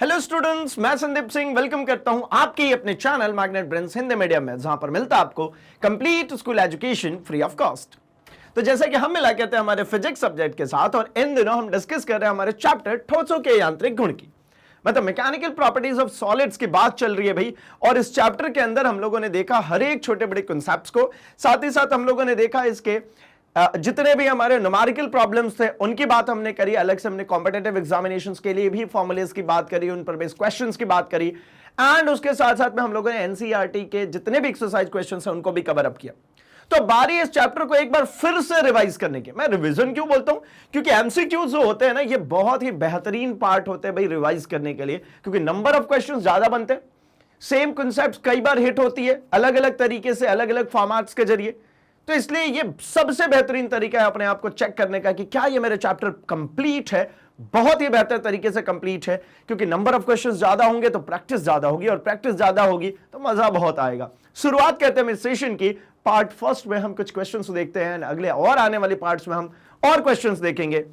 Hello students, मैं Sandeep Singh welcome करता हूं आपके ही अपने channel magnet brains Hindi medium में, जहां पर मिलता है आपको complete school education free of cost. तो जैसे कि हम मिला कहते हैं हमारे फिजिक्स सब्जेक्ट के साथ, और इन दिनों हम डिस्कस कर रहे हैं हमारे चैप्टर ठोसों के यांत्रिक गुण की, मतलब मैकेनिकल प्रॉपर्टीज ऑफ सॉलिड्स की बात चल रही है भाई। और इस चैप्टर के अंदर हम लोगों ने देखा हर एक छोटे बड़े कॉन्सेप्ट्स को, साथ ही साथ हम लोगों ने देखा इसके जितने भी हमारे न्यूमेरिकल प्रॉब्लम्स थे उनकी बात हमने करी, अलग से हमने कॉम्पिटिटिव एग्जामिनेशंस के लिए भी फॉर्मूलेस की बात करी, उन पर बेस्ड क्वेश्चंस की बात करी, एंड उसके साथ साथ में हम लोगों ने एनसीईआरटी के जितने भी एक्सरसाइज क्वेश्चंस हैं उनको भी कवर अप किया। तो बारी इस चैप्टर को एक बार फिर से रिवाइज करने की। मैं रिवीजन क्यों बोलता हूं, क्योंकि एमसीक्यूज जो होते हैं ना, ये बहुत ही बेहतरीन पार्ट होते हैं भाई रिवाइज करने के लिए, क्योंकि नंबर ऑफ क्वेश्चंस ज्यादा बनते हैं, सेम कॉन्सेप्ट्स कई बार हिट होती है अलग अलग तरीके से, अलग अलग फॉर्मेट्स के जरिए। तो इसलिए ये सबसे बेहतरीन तरीका है अपने आप को चेक करने का कि क्या ये मेरे चैप्टर कंप्लीट है। बहुत ही बेहतर तरीके से कंप्लीट है, क्योंकि नंबर ऑफ क्वेश्चंस ज्यादा होंगे तो प्रैक्टिस ज्यादा होगी, और प्रैक्टिस ज्यादा होगी तो मजा बहुत आएगा। शुरुआत करते हैं इस सेशन की। पार्ट फर्स्ट में हम कुछ क्वेश्चंस देखते हैं, अगले और आने वाले पार्ट्स में हम और क्वेश्चंस देखेंगे।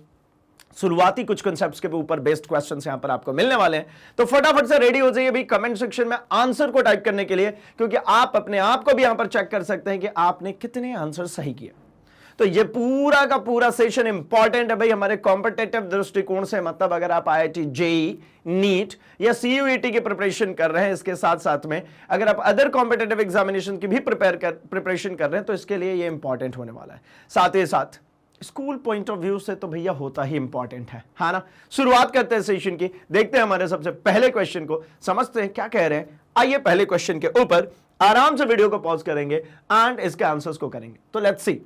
शुरुआती कुछ कॉन्सेप्ट्स के ऊपर बेस्ड क्वेश्चंस यहां पर आपको मिलने वाले हैं। तो फटाफट से रेडी हो जाइए भी कमेंट सेक्शन में आंसर को टाइप करने के लिए, क्योंकि आप अपने आप को भी यहां पर चेक कर सकते हैं कि आपने कितने आंसर सही किए। तो ये पूरा का पूरा सेशन इंपॉर्टेंट है भाई हमारे कॉम्पिटिटिव दृष्टिकोण से, मतलब अगर आप आईआईटी, जेईई, नीट या सीयूईटी की प्रिपरेशन कर रहे हैं, इसके साथ साथ में अगर आप अदर कॉम्पिटिटिव एग्जामिनेशन की भी प्रिपरेशन कर रहे हैं, तो इसके लिए ये इंपॉर्टेंट होने वाला है। साथ ही साथ स्कूल पॉइंट ऑफ व्यू से तो भैया होता ही इंपॉर्टेंट है ना। शुरुआत करते हैं सेशन की, देखते हैं हमारे सबसे पहले क्वेश्चन को, समझते हैं क्या कह रहे हैं। आइए पहले क्वेश्चन के ऊपर आराम से वीडियो को पॉज करेंगे एंड इसके आंसर्स को करेंगे। तो लेट्स सी,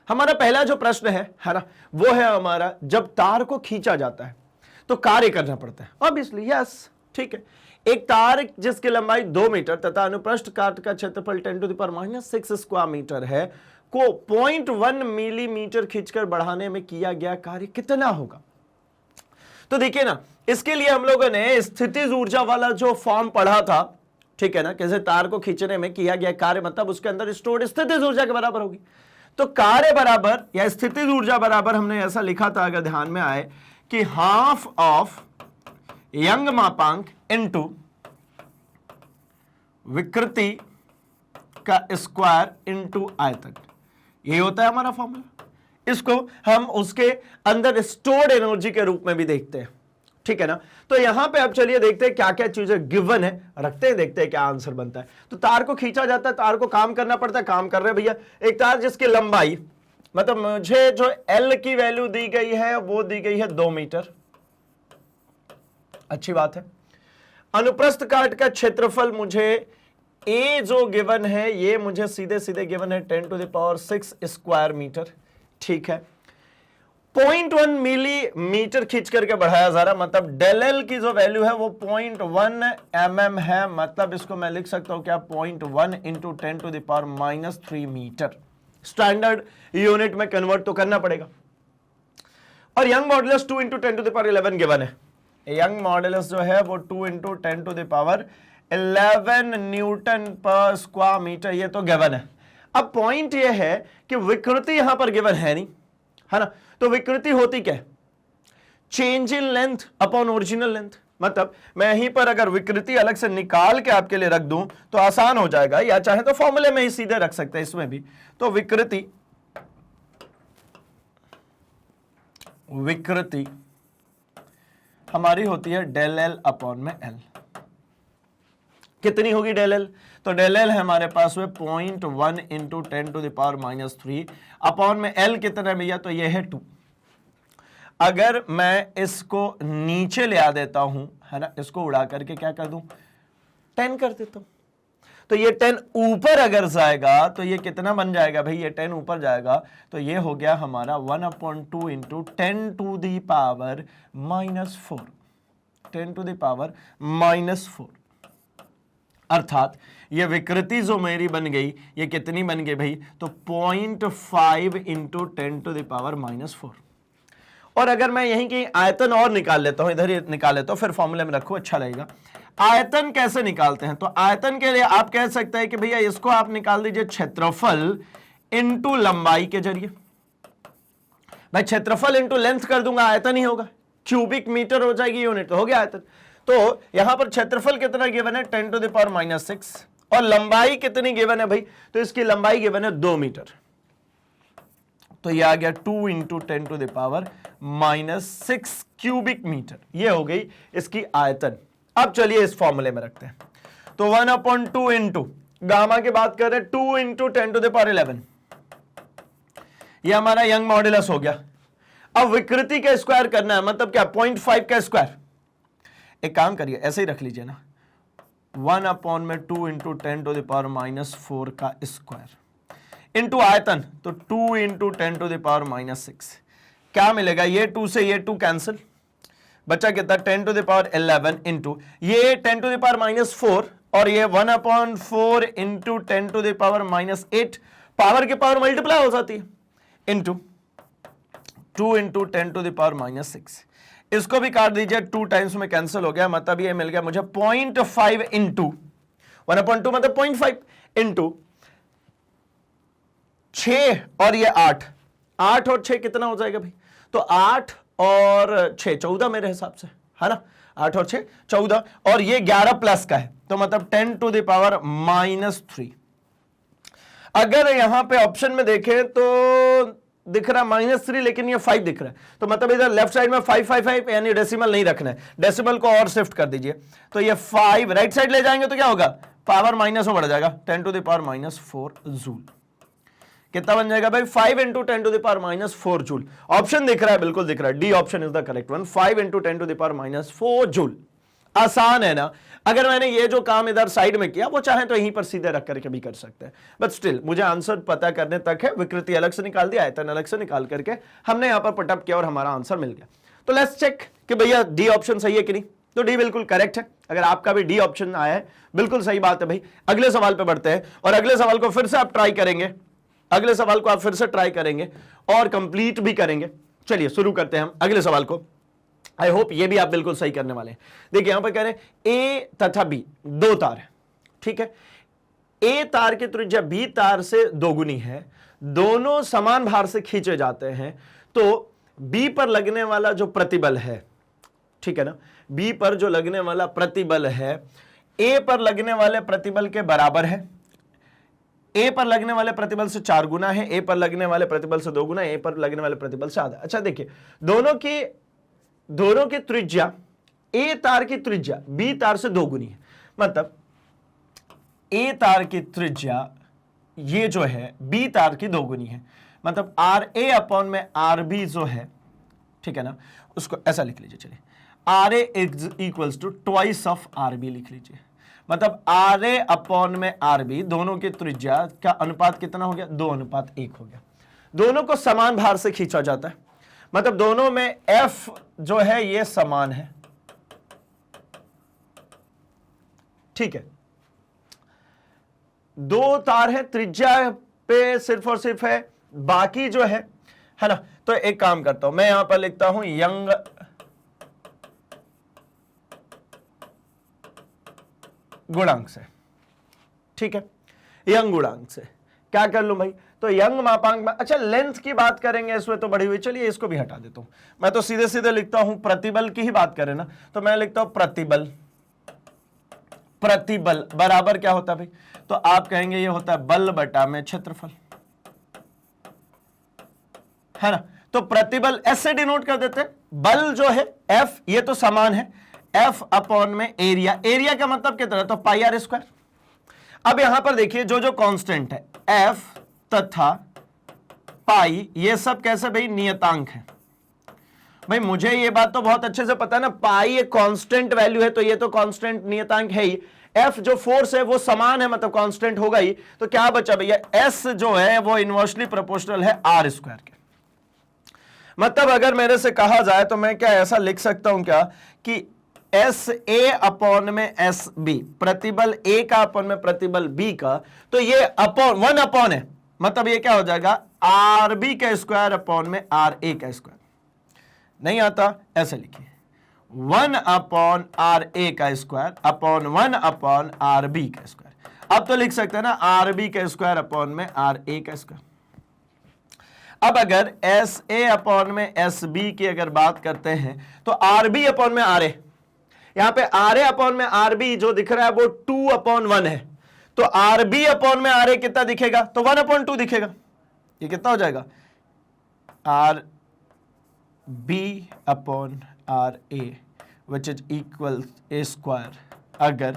हमारा पहला जो प्रश्न है ना, वो है हमारा, जब तार को खींचा जाता है तो कार्य करना पड़ता है। ऑब्वियसली यस, ठीक है। एक तार जिसकी लंबाई 2 मीटर तथा अनुप्रस्थ काट का क्षेत्रफल 10⁻⁶ स्क्वायर मीटर है को 0.1 मिलीमीटर खींचकर बढ़ाने में किया गया कार्य कितना होगा। तो देखिए ना, इसके लिए हम लोगों ने स्थितिज ऊर्जा वाला जो फॉर्म पढ़ा था, ठीक है ना, कैसे तार को खींचने में किया गया कार्य मतलब उसके अंदर स्टोर्ड स्थितिज ऊर्जा के बराबर होगी। तो कार्य बराबर या स्थितिज ऊर्जा बराबर हमने ऐसा लिखा था, अगर ध्यान में आए, कि हाफ ऑफ यंग मापांक इनटू विकृति का स्क्वायर इनटू आयतन, ये होता है हमारा फॉर्मूला। इसको हम उसके अंदर स्टोर्ड एनर्जी के रूप में भी देखते हैं, ठीक है ना। तो यहां पे अब चलिए देखते हैं क्या क्या चीजें गिवन है, रखते हैं, देखते हैं क्या आंसर बनता है। तो तार को खींचा जाता है, तार को काम करना पड़ता है, काम कर रहे हैं भैया। एक तार जिसकी लंबाई, मतलब मुझे जो एल की वैल्यू दी गई है वो दी गई है 2 मीटर, अच्छी बात है। अनुप्रस्थ काट का क्षेत्रफल मुझे ए जो गिवन है, ये मुझे सीधे सीधे गिवन है 10⁶ स्क्वायर मीटर, ठीक है। 0.1 मिलीमीटर खींच करके बढ़ाया जा रहा, मतलब डेल एल की जो वैल्यू है वो 0.1 mm है, मतलब इसको मैं लिख सकता हूं क्या, 0.1 इंटू 10⁻⁻³ मीटर। स्टैंडर्ड यूनिट में कन्वर्ट तो करना पड़ेगा। और यंग मॉडुलस 2 इंटू 10⁻11 गिवन है। यंग मॉडुलस जो है वो 2 into 10⁻11 Newton per square metre, ये तो गिवन है। अब पॉइंट ये है कि विकृति यहां पर गिवन है नहीं, है ना। तो विकृति होती क्या है, change in length upon original length. मतलब मैं यहीं पर अगर विकृति अलग से निकाल के आपके लिए रख दूं तो आसान हो जाएगा, या चाहे तो फॉर्मूले में ही सीधे रख सकते हैं इसमें भी। तो विकृति हमारी होती है डेल एल अपॉन में एल। कितनी होगी डेल एल, तो डेल एल है हमारे पास में 0.1 इंटू 10⁻³ अपॉन में एल कितना है भैया, तो ये है 2। अगर मैं इसको नीचे ले आ देता हूं, है ना, इसको उड़ा करके क्या कर दूं, 10 कर देता हूं, तो ये 10 ऊपर अगर जाएगा तो ये कितना बन जाएगा भाई, ये 10 ऊपर जाएगा तो ये हो गया हमारा 1/2 इंटू 10⁻⁻⁴, 10⁻⁻⁴। अर्थात ये विकृति जो मेरी बन गई, ये कितनी बन गई भाई, तो 0.5 इंटू 10⁻⁻⁴। और अगर मैं यहीं की आयतन और निकाल लेता हूं, इधर ही निकाल लेता हूं, फिर फॉर्मूले में रखो, अच्छा लगेगा। आयतन कैसे निकालते हैं, तो आयतन के लिए आप कह सकते हैं कि भैया इसको आप निकाल दीजिए क्षेत्रफल इंटू लंबाई के जरिए। भाई क्षेत्रफल इंटू लेंथ कर दूंगा, आयतन ही होगा, क्यूबिक मीटर हो जाएगी यूनिट, तो हो गया आयतन। तो यहां पर क्षेत्रफल कितना गिवन है 10 टू द पावर -6 और लंबाई कितनी गिवन है भाई, तो इसकी लंबाई गिवन है 2 मीटर, तो ये आ गया 2 into 10 to the power -6 cubic metre, ये हो गई इसकी आयतन। अब चलिए इस फॉर्मूले में रखते हैं, तो 1/2 इंटू गामा की बात कर रहे हैं 2 इंटू 10 टू द पावर 11, ये हमारा यंग मॉड्यूलस हो गया। अब विकृति का स्क्वायर करना है, मतलब क्या 0.5 का स्क्वायर। एक काम करिए ऐसे ही रख लीजिए ना, 1/2 इंटू 10 टू द पावर -4 का स्क्वायर इंटू आयतन, तो 2 इंटू 10 टू द पावर -6, क्या मिलेगा, ये 2 से ये 2 कैंसिल, बचा कितना 10 टू द पावर 11 इंटू ये 10 टू द पावर -4 और ये 1/4 into 10 to the power -8, power के पावर मल्टीप्लाई हो जाती है, into 2 into 10 to the power -6, इसको भी काट दीजिए, 2 टाइम्स में कैंसिल हो गया, मतलब ये मिल गया मुझे 0.5 इंटू 1/2 मतलब 0.5 इंटू 6 और ये 8 और 6 कितना हो जाएगा भाई, तो 8 और 6 14 मेरे हिसाब से, है ना, 8 और 6 14, और ये 11 प्लस का है, तो मतलब 10 टू द पावर -3। अगर यहां पे ऑप्शन में देखें तो दिख रहा -3, लेकिन ये 5 दिख रहा है, तो मतलब इधर लेफ्ट साइड में 5 यानी डेसिमल नहीं रखना है, डेसिमल को और शिफ्ट कर दीजिए, तो ये 5 राइट साइड ले जाएंगे तो क्या होगा, पावर माइनस में बढ़ जाएगा, 10 टू द पावर -4 जूल। कितना बन जाएगा भाई, 5 into 10 to the power -4 joule. Option दिख रहा है, बिल्कुल दिख रहा है, D option is the correct one, 5 into 10 to the power -4 joule. आसान है ना। अगर मैंने ये जो काम इधर साइड में किया वो चाहे तो यहीं पर सीधे रख करके भी कर सकते हैं, बट स्टिल मुझे आंसर पता करने तक है। विकृति अलग से निकाल दिया, आयतन अलग से निकाल करके हमने यहां पर पुटअप किया और हमारा आंसर मिल गया। तो लेट्स चेक कि भैया डी ऑप्शन सही है कि नहीं। तो डी बिल्कुल करेक्ट है। अगर आपका भी डी ऑप्शन आया है बिल्कुल सही बात है भाई। अगले सवाल पे बढ़ते हैं और अगले सवाल को फिर से आप ट्राई करेंगे, अगले सवाल को आप फिर से ट्राई करेंगे और कंप्लीट भी करेंगे। चलिए शुरू करते हैं हम अगले सवाल को। आई होप ये भी आप बिल्कुल सही करने वाले हैं। देखिए यहां पर कह रहे हैं ए तथा बी दो तार है, ठीक है। ए तार की त्रिज्या बी तार से दोगुनी है, दोनों समान भार से खींचे जाते हैं, तो बी पर लगने वाला जो प्रतिबल है, ठीक है ना, बी पर जो लगने वाला प्रतिबल है ए पर लगने वाले प्रतिबल के बराबर है। ए पर लगने वाले प्रतिबल से 4 गुना है, ए पर लगने वाले प्रतिबल से 2 गुना, ए पर लगने वाले प्रतिबल से आधा। अच्छा देखिए दोनों की त्रिज्या, ए तार की त्रिज्या बी तार से 2 गुनी है, मतलब ए तार की त्रिज्या ये जो है बी तार की 2 गुनी है, मतलब आर ए अपॉन में आर बी जो है, ठीक है ना, उसको ऐसा लिख लीजिए। चलिए R A equals to twice of R B लिख लीजिए, मतलब आर ए अपॉन में आर बी दोनों की त्रिज्या का अनुपात कितना हो गया, 2:1 हो गया। दोनों को समान भार से खींचा जाता है, मतलब दोनों में एफ जो है ये समान है, ठीक है। दो तार है, त्रिज्या पे सिर्फ और सिर्फ है, बाकी जो है ना, तो एक काम करता हूं मैं यहां पर लिखता हूं यंग गुणांक से, ठीक है, यंग गुणांक से क्या कर लूं भाई, तो यंग मापांक में, अच्छा लेंथ की बात करेंगे इसमें तो बड़ी हुई, चलिए इसको भी हटा देता हूं। मैं तो सीधे सीधे लिखता हूं प्रतिबल की ही बात करें ना, तो मैं लिखता हूं प्रतिबल बराबर क्या होता है भाई, तो आप कहेंगे ये होता है बल बटा में क्षेत्रफल, है ना। तो प्रतिबल ऐसे डिनोट कर देते हैं, बल जो है F ये तो समान है F अपॉन में एरिया, एरिया का मतलब कितना, तो पाई आर स्क्वायर। अब यहां पर देखिए जो जो कांस्टेंट है F तथा पाई ये सब कैसे भाई नियतांक है। भाई मुझे ये बात तो बहुत अच्छे से पता है ना, पाई एक कांस्टेंट वैल्यू है, तो ये तो कांस्टेंट नियतांक है ही। F जो फोर्स है वो समान है, मतलब कांस्टेंट होगा ही, तो क्या बचा भैया, S जो है वो इनवर्सली प्रोपोर्शनल है R स्क्वायर के। मतलब अगर मेरे से कहा जाए तो मैं क्या ऐसा लिख सकता हूं क्या कि एस ए अपॉन में एस बी, प्रतिबल ए का अपॉन में प्रतिबल बी का, तो ये अपॉन 1 अपॉन है, मतलब ये क्या हो जाएगा आर बी का स्क्वायर अपॉन में आर ए का स्क्वायर। नहीं आता, ऐसे लिखिए 1 अपॉन आर ए का square upon 1 upon R B का स्क्वायर। अब तो लिख सकते हैं ना आर बी का स्क्वायर अपॉन में आर ए का स्क्वायर। अब अगर एस ए अपॉन में एस बी की अगर बात करते हैं तो आर बी अपॉन में आर ए, यहां पे आर ए अपॉन में आर बी जो दिख रहा है वो 2/1 है, तो आर बी अपॉन में आर ए कितना दिखेगा, तो 1/2 दिखेगा। ये कितना हो जाएगा, R B upon R A which is equal a square. अगर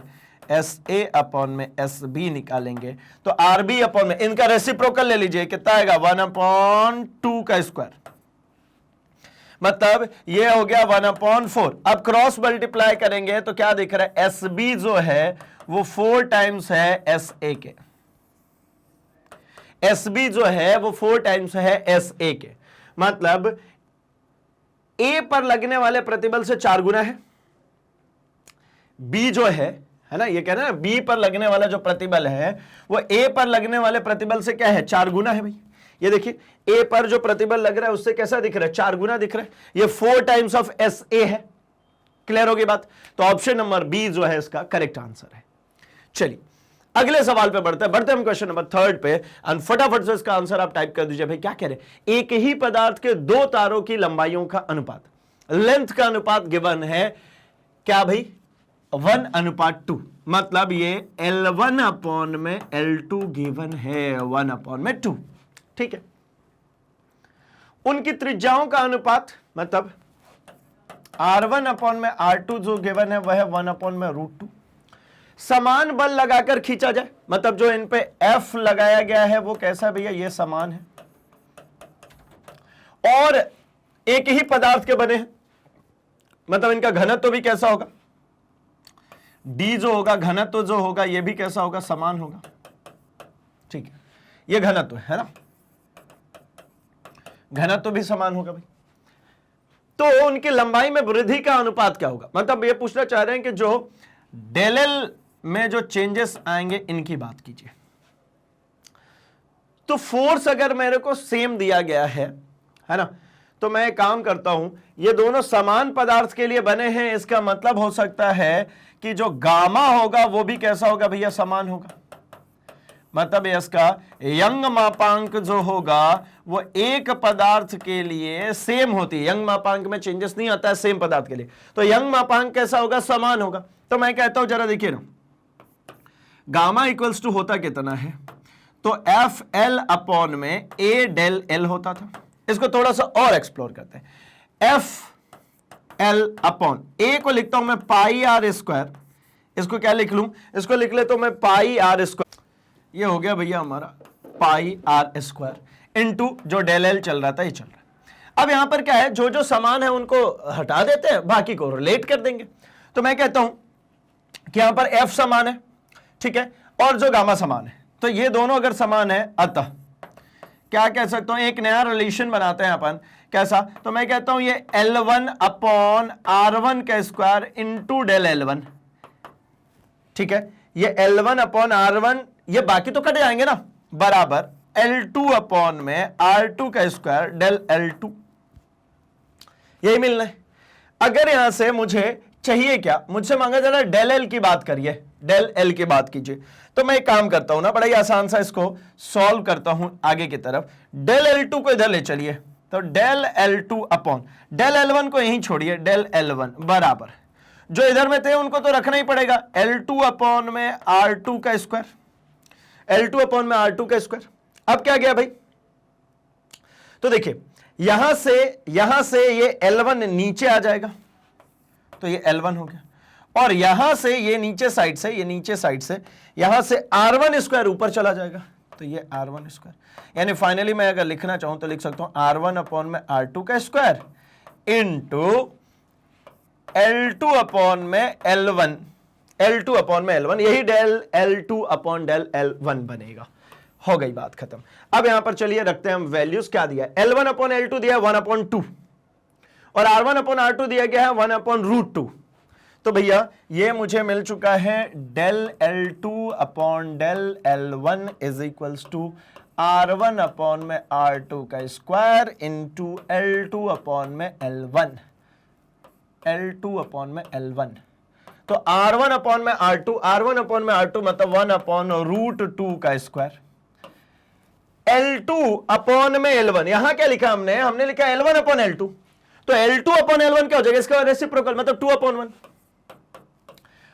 एस ए अपॉन में एस बी निकालेंगे तो आर बी अपॉन में इनका रेसिप्रोकल ले लीजिए, कितना आएगा 1/2 का स्क्वायर, मतलब ये हो गया 1/4। अब क्रॉस मल्टीप्लाई करेंगे तो क्या दिख रहा है, एस बी जो है वो 4 टाइम्स है एस ए के, एस बी जो है वो 4 टाइम्स है एस ए के, मतलब ए पर लगने वाले प्रतिबल से 4 गुना है। बी जो है ना, ये कह रहे हैं ना, बी पर लगने वाला जो प्रतिबल है वो ए पर लगने वाले प्रतिबल से क्या है, 4 गुना है भाई। ये देखिए ए पर जो प्रतिबल लग रहा है उससे कैसा दिख रहा है, 4 गुना दिख रहा है, ये 4 टाइम्स ऑफ एस ए है। क्लियर होगी बात, तो ऑप्शन नंबर बी जो है इसका करेक्ट आंसर है। चलिए अगले सवाल पे बढ़ते हैं हम क्वेश्चन नंबर 3 पे, और फटाफट से इसका आंसर आप टाइप कर दीजिए। भाई क्या कह रहे हैं, एक ही पदार्थ के 2 तारों की लंबाइयों का अनुपात, लेंथ का अनुपात गिवन है क्या भाई, 1/2, मतलब ये L1 अपॉन में L2 गिवन है 1/2। ठीक है, उनकी त्रिज्याओं का अनुपात, मतलब R1 अपॉन में R2 जो गिवन है वह है 1/√2। समान बल लगाकर खींचा जाए, मतलब जो इन पे F लगाया गया है वो कैसा भैया, ये समान है और एक ही पदार्थ के बने हैं, मतलब इनका घनत्व भी कैसा होगा, D जो होगा घनत्व जो होगा ये भी कैसा होगा, समान होगा। ठीक है, ये घनत्व है ना, घनत्व भी समान होगा भाई। तो उनकी लंबाई में वृद्धि का अनुपात क्या होगा, मतलब ये पूछना चाह रहे हैं कि जो डेल एल में जो चेंजेस आएंगे इनकी बात कीजिए। तो फोर्स अगर मेरे को सेम दिया गया है ना, तो मैं एक काम करता हूं, ये दोनों समान पदार्थ के लिए बने हैं, इसका मतलब हो सकता है कि जो गामा होगा वो भी कैसा होगा भैया, समान होगा। मतलब इसका यंग मापांक जो होगा वो एक पदार्थ के लिए सेम होती है, यंग मापांक में चेंजेस नहीं आता है सेम पदार्थ के लिए, तो यंग मापांक कैसा होगा, समान होगा। तो मैं कहता हूं जरा देखिए ना, गामा इक्वल्स टू होता कितना है, तो एफ एल अपॉन में ए डेल एल होता था। इसको थोड़ा सा और एक्सप्लोर करते हैं, एफ एल अपॉन ए को लिखता हूं मैं पाई आर स्क्वायर, इसको क्या लिख लूं, इसको लिख ले तो मैं पाई आर स्क्वायर, ये हो गया भैया हमारा पाई आर स्क्वायर इनटू जो डेल एल चल रहा था ये चल रहा है। अब यहां पर क्या है, जो जो समान है उनको हटा देते हैं, बाकी को रिलेट कर देंगे। तो मैं कहता हूं कि यहां पर एफ समान है, ठीक है, और जो गामा समान है, तो ये दोनों अगर समान है, अतः क्या कह सकता हूं, एक नया रिलेशन बनाते हैं अपन, कैसा, तो मैं कहता हूं ये L1 अपॉन R1 का स्क्वायर इंटू डेल L1। ठीक है, ये L1 अपॉन R1, ये बाकी तो कट जाएंगे ना, बराबर L2 अपॉन में R2 का स्क्वायर डेल L2, यही मिलना है। अगर यहां से मुझे चाहिए क्या, मुझसे मांगा जा रहा है डेल एल की बात करिए, डेल एल की बात कीजिए, तो मैं एक काम करता हूं ना, बड़ा ही आसान सा इसको सॉल्व करता हूं आगे की तरफ। डेल L2 को इधर ले चलिए, तो del L2 upon del L1 को यहीं छोड़िए, डेल L1 बराबर जो इधर में थे उनको तो रखना ही पड़ेगा, L2 अपॉन में R2 का स्क्वायर, L2 अपॉन में R2 का स्क्वायर। अब क्या गया भाई, तो देखिए यहां से ये L1 नीचे आ जाएगा, तो ये L1 हो गया, और यहां से ये नीचे साइड से यहां से R1 स्क्वायर ऊपर चला जाएगा, तो ये R1 स्क्वायर, यानी फाइनली मैं अगर लिखना चाहूं तो लिख सकता हूं R1 अपॉन में R2 का स्क्वायर इनटू L2 अपॉन में L1, L2 अपॉन में L1, यही del L2 upon del L1 बनेगा। हो गई बात खत्म। अब यहां पर चलिए रखते हैं हम वैल्यूज, क्या दिया है, L1 अपॉन L2 दिया है 1/2 और R1 अपॉन R2 दिया गया है 1/√2। तो भैया ये मुझे मिल चुका है del L2 upon del L1 is equals to R1 upon में R2 का स्क्वायर इंटू L2 अपॉन में L1, L2 अपॉन में L1। तो R1 अपॉन में R2, R1 अपॉन में R2 मतलब 1/√2 का स्क्वायर L2 अपॉन में L1, यहां क्या लिखा हमने लिखा L1 अपॉन L2, तो L2 अपॉन L1 क्या हो जाएगा, इसका रेसिप्रोकल मतलब 2 अपॉन 1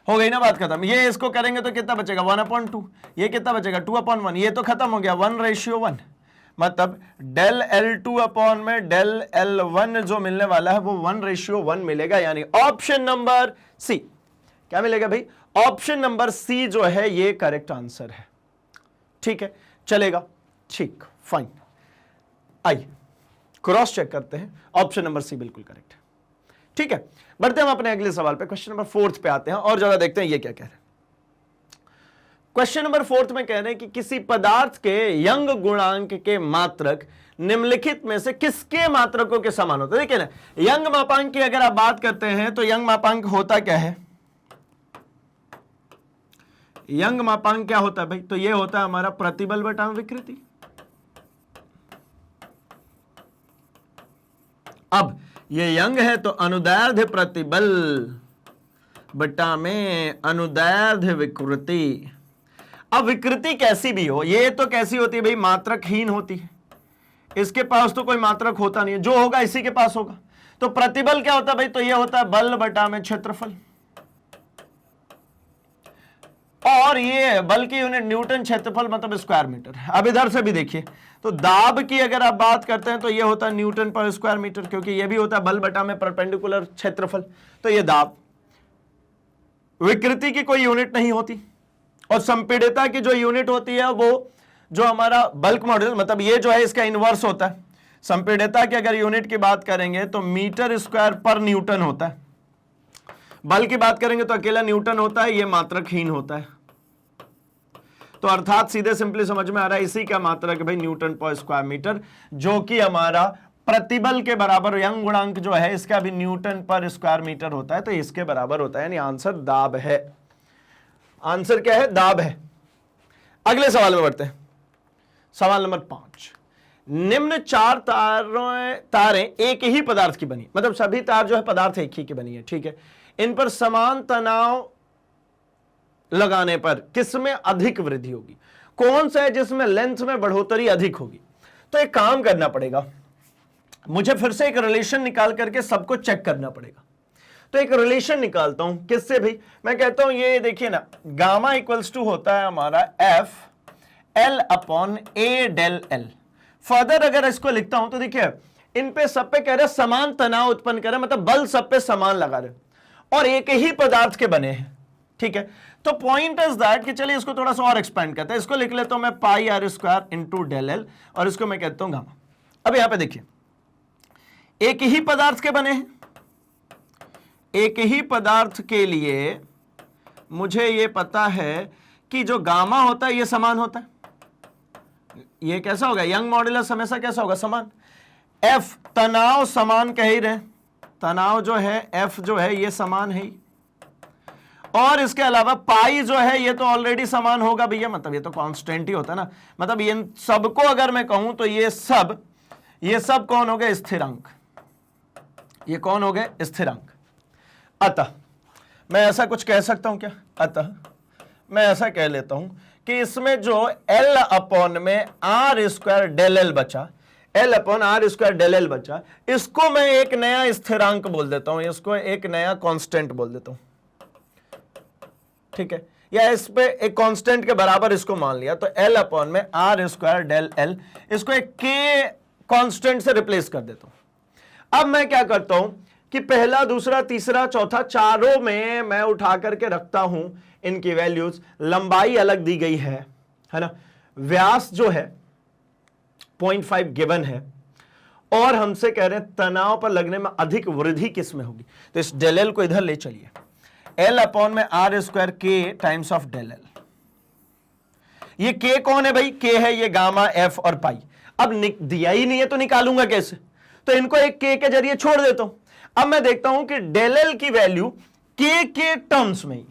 हो गई ना, बात खत्म। ये इसको करेंगे तो कितना बचेगा 1 अपॉन 2, ये कितना बचेगा 2 अपॉन 1, ये तो खत्म हो गया 1:1, मतलब डेल L2 अपॉन में डेल L1 जो मिलने वाला है वो 1:1 मिलेगा, यानी ऑप्शन नंबर सी क्या मिलेगा भाई, ऑप्शन नंबर सी जो है ये करेक्ट आंसर है। ठीक है, चलेगा, ठीक, फाइन। आइए क्रॉस चेक करते हैं, ऑप्शन नंबर सी बिल्कुल करेक्ट है। ठीक है, बढ़ते हम अपने अगले सवाल पे, क्वेश्चन नंबर 4 पे आते हैं और ज्यादा देखते हैं ये क्या कह रहे हैं। क्वेश्चन नंबर 4 में कह रहे हैं कि किसी पदार्थ के यंग गुणांक के मात्रक निम्नलिखित में से किसके मात्रकों के समान होता है। देखिए ना, यंग मापांक की अगर आप बात करते हैं तो यंग मापांक होता क्या है, यंग मापांक क्या होता है भाई, तो ये होता है हमारा प्रतिबल बटा विकृति। अब ये यंग है तो अनुदैर्ध्य प्रतिबल बटा में अनुदैर्ध्य विकृति। अब विकृति कैसी भी हो, ये तो कैसी होती है भाई, मात्रकहीन होती है, इसके पास तो कोई मात्रक होता नहीं है, जो होगा इसी के पास होगा। तो प्रतिबल क्या होता है भाई, तो ये होता है बल बटा में क्षेत्रफल, और ये बल की यूनिट न्यूटन, क्षेत्रफल मतलब स्क्वायर मीटर। अब इधर से भी देखिए, तो दाब की अगर आप बात करते हैं तो ये होता है न्यूटन पर स्क्वायर मीटर, क्योंकि ये भी होता है बल बटा में परपेंडिकुलर क्षेत्रफल, तो ये दाब। विकृति की कोई यूनिट नहीं होती, और संपीड़ितता की जो यूनिट होती है वो जो हमारा बल्क मॉड्यूलस, मतलब ये जो है इसका इनवर्स होता है। संपीड़ितता की अगर यूनिट की बात करेंगे तो मीटर स्क्वायर पर न्यूटन होता है, बल की बात करेंगे तो अकेला न्यूटन होता है, ये मात्रकहीन होता है। तो अर्थात सीधे सिंपली समझ में आ रहा है इसी का मात्रक है भाई न्यूटन पर स्क्वायर मीटर, जो कि हमारा प्रतिबल के बराबर, यंग गुणांक जो है इसका भी न्यूटन पर स्क्वायर मीटर होता है, तो इसके बराबर होता है, यानी आंसर दाब है। आंसर क्या है, दाब है। अगले सवाल में बढ़ते हैं, सवाल नंबर 5। निम्न 4 तारें एक ही पदार्थ की बनी, मतलब सभी तार जो है पदार्थ एक ही की बनी है, ठीक है। इन पर समान तनाव लगाने पर किसमें अधिक वृद्धि होगी, कौन सा है जिसमें लेंथ में बढ़ोतरी अधिक होगी। तो एक काम करना पड़ेगा, मुझे फिर से एक रिलेशन निकाल करके सबको चेक करना पड़ेगा। तो एक रिलेशन निकालता हूं, किससे भाई, मैं कहता हूं ये देखिए ना, गामा इक्वल्स टू होता है हमारा एफ एल अपॉन ए डेल एल। फर्दर अगर इसको लिखता हूं तो देखिए इन पे सब पे कह रहे समान तनाव उत्पन्न कर रहे, मतलब बल सब पे समान लगा रहे और एक ही पदार्थ के बने हैं, ठीक है। तो पॉइंट इज दैट कि चलिए इसको थोड़ा सा और एक्सपेंड करते हैं, इसको लिख लेता हूं मैं pi R square into del L, और इसको मैं कहता हूं गामा। अब यहां पे देखिए एक ही पदार्थ के बने हैं, एक ही पदार्थ के लिए मुझे ये पता है कि जो गामा होता है ये समान होता है। ये कैसा होगा, यंग मॉड्यूलस हमेशा कैसा होगा, समान। एफ तनाव समान कह ही रहे, तनाव जो है एफ जो है ये समान है, और इसके अलावा पाई जो है ये तो ऑलरेडी समान होगा भैया, मतलब ये तो कांस्टेंट ही होता है ना। मतलब इन सबको अगर मैं कहूं तो ये सब कौन हो गए, स्थिरांक। ये कौन हो गए, स्थिरांक। अतः मैं ऐसा कुछ कह सकता हूं क्या, अतः मैं ऐसा कह लेता हूं कि इसमें जो L अपॉन में आर स्क्वायर डेल एल बचा, L upon R square del L बचा, इसको मैं एक नया स्थिरांक बोल देता हूं, इसको एक नया कांस्टेंट बोल देता हूं, ठीक है। या इस पे एक कांस्टेंट के बराबर इसको मान लिया, तो L अपॉन में आर स्क्वायर डेल एल, इसको एक के कांस्टेंट से रिप्लेस कर देता हूं। अब मैं क्या करता हूं कि पहला, दूसरा, तीसरा, चौथा, चारों में मैं उठा करके रखता हूं इनकी वैल्यूज। लंबाई अलग दी गई है ना, व्यास जो है 0.5 गिवन है, और हमसे कह रहे हैं तनाव पर लगने में अधिक वृद्धि किस में होगी। तो इस डेल एल को इधर ले चलिए, एल अपॉन में आर स्क्वायर के टाइम्स ऑफ डेल एल। ये के कौन है भाई, के है ये गामा एफ और पाई। अब दिया ही नहीं है तो निकालूंगा कैसे, तो इनको एक के जरिए छोड़ देता हूं। अब मैं देखता हूं कि डेल एल की वैल्यू के टर्म्स में ही,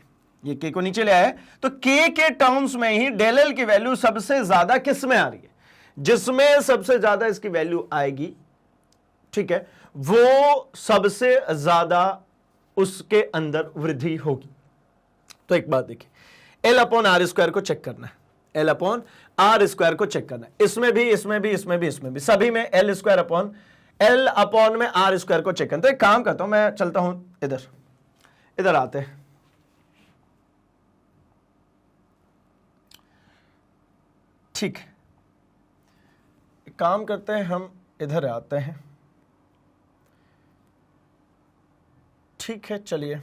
ये के को नीचे ले आया, तो के टर्म्स में ही डेल एल की वैल्यू सबसे ज्यादा किस में आ रही है, जिसमें सबसे ज्यादा इसकी वैल्यू आएगी, ठीक है, वो सबसे ज्यादा उसके अंदर वृद्धि होगी। तो एक बात देखिए, एल अपॉन आर स्क्वायर को चेक करना है, एल अपॉन आर स्क्वायर को चेक करना है, इसमें भी, इसमें भी, इसमें भी, इसमें भी, सभी में L square upon L upon में आर स्क्वायर को चेक करना। तो एक काम करता हूं, मैं चलता हूं इधर, इधर आते हैं, ठीक है, एक काम करते हैं, हम इधर आते हैं, ठीक है, चलिए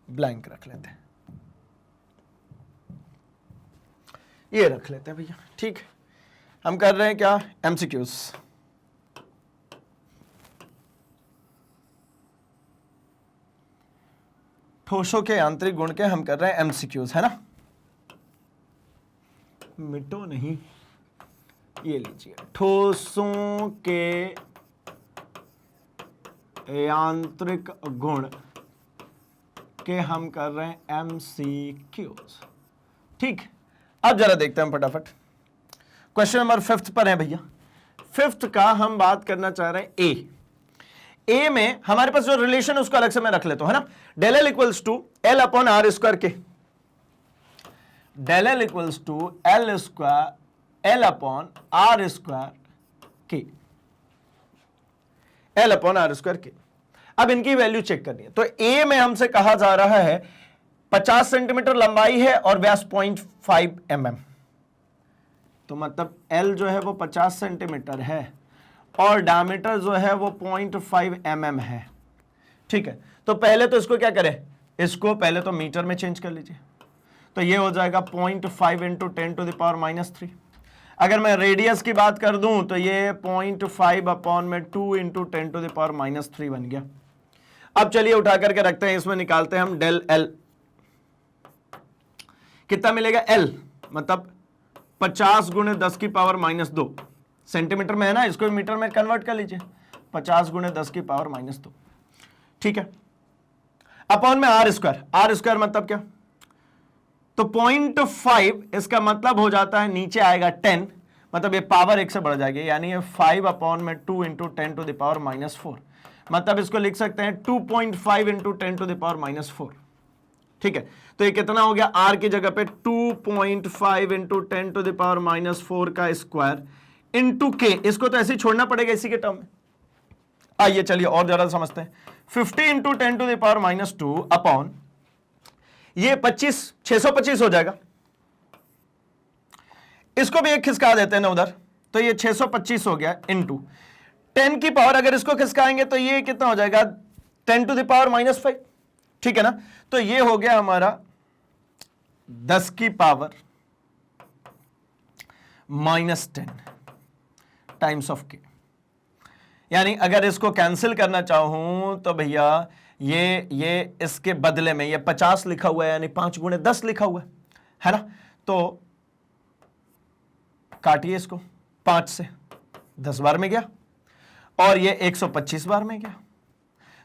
ब्लैंक रख लेते हैं, ये रख लेते हैं भैया, ठीक है। हम कर रहे हैं क्या, एमसीक्यूज। ठोसों के आंतरिक गुण के हम कर रहे हैं एमसीक्यूज, है ना, मिटो नहीं, ये लीजिए, ठोसों के यांत्रिक गुण के हम कर रहे हैं एमसीक्यूज, ठीक। अब जरा देखते हैं फटाफट, क्वेश्चन नंबर 5 पर है भैया। 5 का हम बात करना चाह रहे हैं ए में हमारे पास जो रिलेशन है उसको अलग से मैं रख लेता हूं, है ना, del L equals to L upon R square के, del L equals to L square L upon R square K, L upon R square K. अब इनकी वैल्यू चेक करनी है। तो ए में हमसे कहा जा रहा है 50 सेंटीमीटर लंबाई है और व्यास 0.5 mm, तो मतलब एल जो है वो 50 सेंटीमीटर है और डायमीटर जो है वो 0.5 mm है, ठीक है। तो पहले तो इसको क्या करें, इसको पहले तो मीटर में चेंज कर लीजिए, तो ये हो जाएगा 0.5 इंटू 10⁻³ अगर मैं रेडियस की बात कर दूं तो ये 0.5 अपॉन में 2 इंटू 10⁻³ बन गया। अब चलिए उठा करके रखते हैं, इसमें निकालते हैं हम डेल एल, कितना मिलेगा, एल मतलब 50 गुणे 10⁻², सेंटीमीटर में है ना, इसको मीटर में कन्वर्ट कर लीजिए, 50 गुणे 10⁻², ठीक है, अपॉन में आर स्क्वायर, आर स्क्वायर मतलब क्या, तो 0.5 इसका मतलब हो जाता है नीचे आएगा 10, मतलब ये पावर 1 से बढ़ जाएगी, यानी ये 5 अपॉन में 2 इंटू 10⁻⁻⁴, मतलब इसको लिख सकते हैं 2.5 इंटू 10⁻⁻⁴, ठीक है। तो ये कितना हो गया, आर की जगह पे 2.5 इंटू 10⁻⁻⁴ का स्क्वायर इंटू के, इसको तो ऐसे ही छोड़ना पड़ेगा इसी के टर्म में। आइए चलिए और जरा समझते हैं, 50 इंटू 10⁻⁻² अपॉन ये 25, 625 हो जाएगा, इसको भी एक खिसका देते हैं ना उधर, तो ये 625 हो गया इंटू 10 की पावर, अगर इसको खिसकाएंगे तो ये कितना हो जाएगा 10⁻⁻⁵, ठीक है ना। तो ये हो गया हमारा 10 की पावर -10 टाइम्स ऑफ के, यानी अगर इसको कैंसिल करना चाहूं तो भैया ये इसके बदले में ये 50 लिखा हुआ है, यानी 5 गुणे 10 लिखा हुआ है ना, तो काटिए इसको, 5 से 10 बार में गया और ये 125 बार में गया,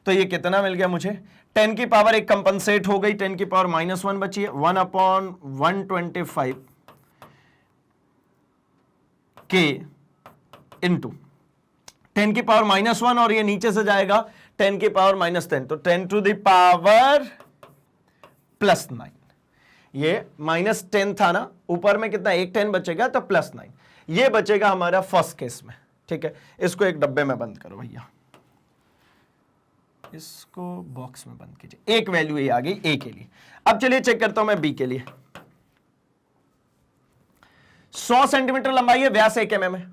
तो ये कितना मिल गया मुझे, 10 की पावर एक कंपनसेट हो गई, 10 की पावर -1 बची है, 1/125 के इंटू 10 की पावर -1 और ये नीचे से जाएगा 10 की पावर -10, तो 10 टू द पावर +9, ये -10 था ना, ऊपर में कितना, एक 10 बचेगा तो +9, ये बचेगा हमारा फर्स्ट केस में, ठीक है। इसको एक डब्बे में बंद करो भैया, इसको बॉक्स में बंद कीजिए, एक वैल्यू ये आ गई ए के लिए। अब चलिए चेक करता हूं मैं बी के लिए, 100 सेंटीमीटर लंबाई है, व्यास 1 mm है,